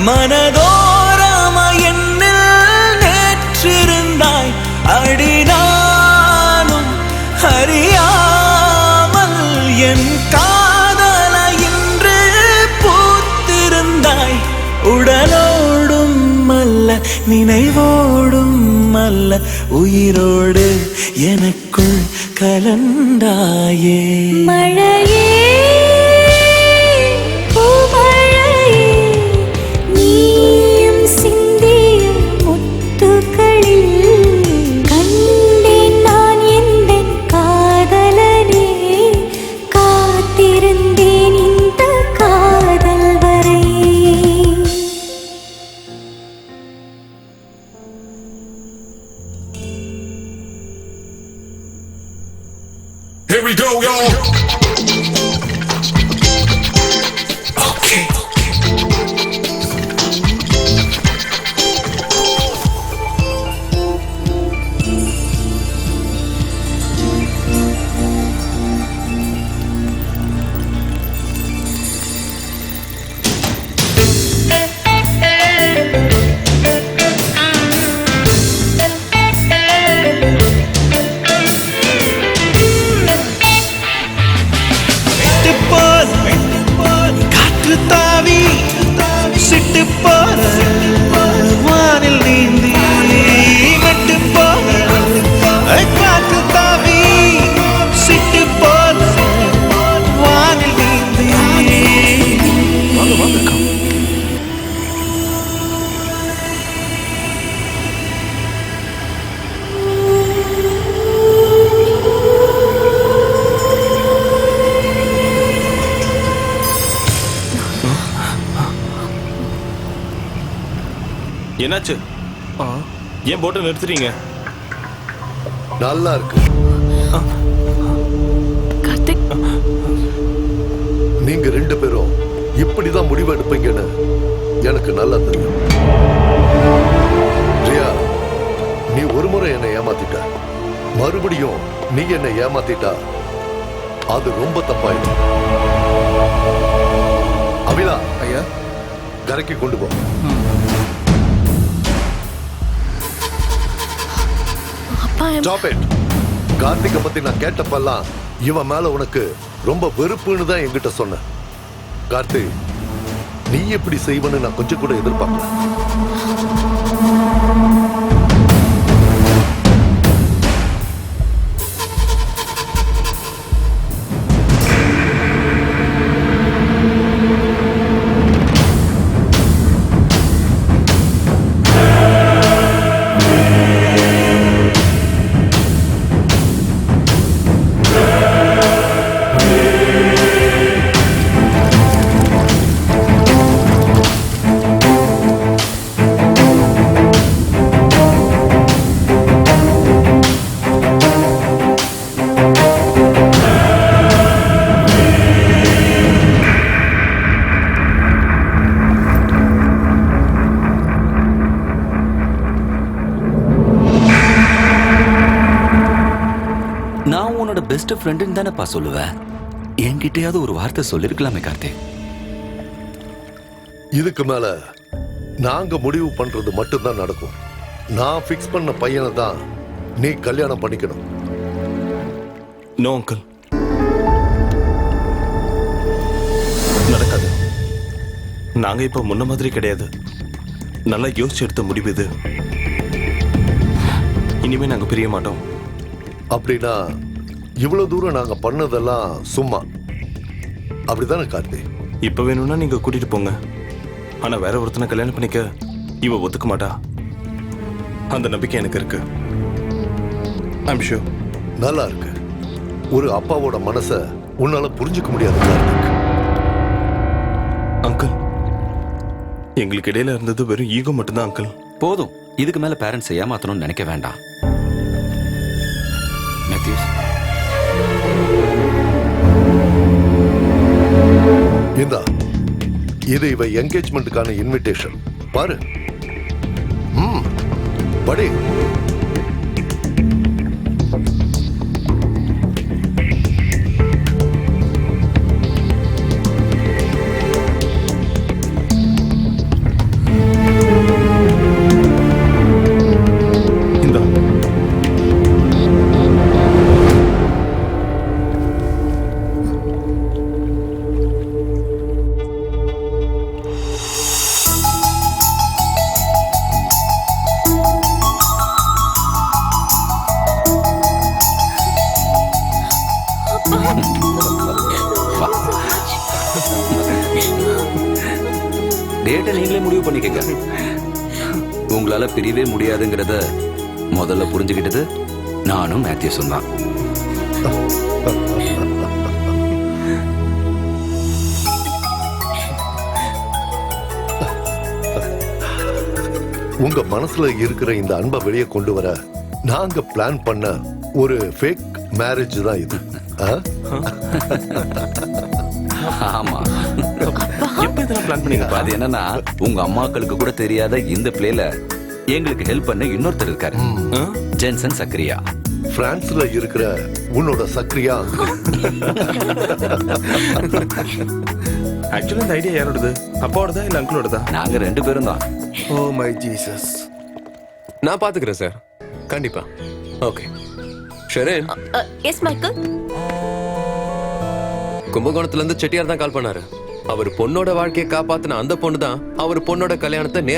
மனதோரம என்னில் நேற்றிருந்தாய் அடினானும் அறியாமல் என் காதல இன்று பூத்திருந்தாய் உடலோடும் அல்ல நினைவோடும் அல்ல உயிரோடு எனக்குள் கலந்தாயே மழையே பூமழையே நீயும் சிந்திய முத்துக்களில் கண்டேன் நான் எந்தன் காதலனே காத்திருந்தேன் இந்த காதல் வரை Here we go, y'all. Okay. என்னாச்சு? ஏன் போட்டை நிறுத்துறீங்க? நல்லா இருக்கு. கார்த்திக், நீங்க 2 பேரும் இப்படிதான் முடிவு எடுப்பீங்கன்னு எனக்கு நல்லா தெரியும். ரியா, நீ ஒரு முறை என்னை ஏமாத்திட்ட, மறுபடியும் நீ என்னை ஏமாத்திட்டா அது ரொம்ப தப்பாயிடும். அபிலா, ஐயா, கரைக்கு கொண்டு போ. அப்பா Stop it. கார்த்திகை பத்தி நான் கேட்டப்பெல்லாம் இவன் மேல உனக்கு ரொம்ப வெறுப்புன்னு தான் என்கிட்ட சொன்ன. கார்த்திக், நீ எப்படி செய்வன்னு நான் கொஞ்சம் கூட எதிர்பார்க்கல. நான் உன்னோட பெஸ்ட் ஃப்ரெண்டுன்னு தானேப்பா சொல்லுவேன். என்கிட்டயாவது ஒரு வார்த்தை சொல்லிருக்கலாமே கார்த்திக். இதுக்கு மேல நாங்க முடிவு பண்றது மட்டும்தான் நடக்கும். நான் ஃபிக்ஸ் பண்ண பையனை தான் நீ கல்யாணம் பண்ணிக்கணும். நோ அங்கிள், நடக்காது. நாங்க இப்ப முன்ன மாதிரி கிடையாது. நல்லா யோசிச்சு எடுத்த முடிவு இது. இனிமே நாங்க பிரிய மாட்டோம். அப்படின்னா இவ்வளவு தூரம் நாங்க பண்ணதெல்லாம் சும்மா, அப்படிதானே கார்த்தி? இப்ப வேணும்னா நீங்க கூட்டிட்டு போங்க. ஆனா வேற ஒருத்தனை கல்யாணம் பண்ணிக்க இவ ஒத்துக்க மாட்டா. அந்த நம்பிக்கை எனக்கு இருக்கு. I'm sure. நல்லா இருக்கு. ஒரு அப்பாவோட மனச உன்னால புரிஞ்சுக்க முடியாது கார்த்திக். அங்கிள், எங்களுக்கு இடையில இருந்தது வெறும் ஈகோ மட்டும்தான் அங்கிள். போதும், இதுக்கு மேல பேரண்ட்ஸ் ஏமாத்தணும்னு நினைக்க வேண்டாம். மேத்யூஸ், இந்தா, இது இவ என்கேஜ்மெண்ட்டுக்கான இன்விடேஷன். பாரு. படி. இந்தா. டேட்டை நீங்களே முடிவு பண்ணிக்கங்க. உங்களால பிரியவே முடியாதுங்கிறத முதல்ல புரிஞ்சுக்கிட்டது நானும் மேத்யூஸும் தான். உங்க மனசுல இருக்கிற இந்த அன்பை வெளியே கொண்டு வர நாங்க பிளான் பண்ண ஒரு ஃபேக் மேரேஜ் தான் இது. ஆமா, எப்ப இதெல்லாம் பிளான் பண்ணீங்க? அது என்னன்னா, உங்க அம்மாக்களுக்கு கூட தெரியாத இந்த பிளேல எங்களுக்கு ஹெல்ப் பண்ண இன்னொருத்தர் இருக்காரு. ஜென்சன் சக்ரியா. பிரான்ஸ்ல இருக்கிற உன்னோட சக்ரியா. ஆக்சுவலா இந்த ஐடியா யாரோடது? அப்பாவோடதா இல்ல அங்கிளோடதா? நாங்க 2 பேரும் தான். Oh my Jesus. நான் பாத்துக்கிறேன் சார். கண்டிப்பா. ஓகே. Sherin, yes Michael. கும்பகோணத்துல இருந்து செட்டியார் தான் கால் பண்ணாரு. அவர் பொண்ணோட வாழ்க்கையை காப்பாத்தின அந்த பொண்ணு தான் அவர் பொண்ணோட கல்யாணத்தை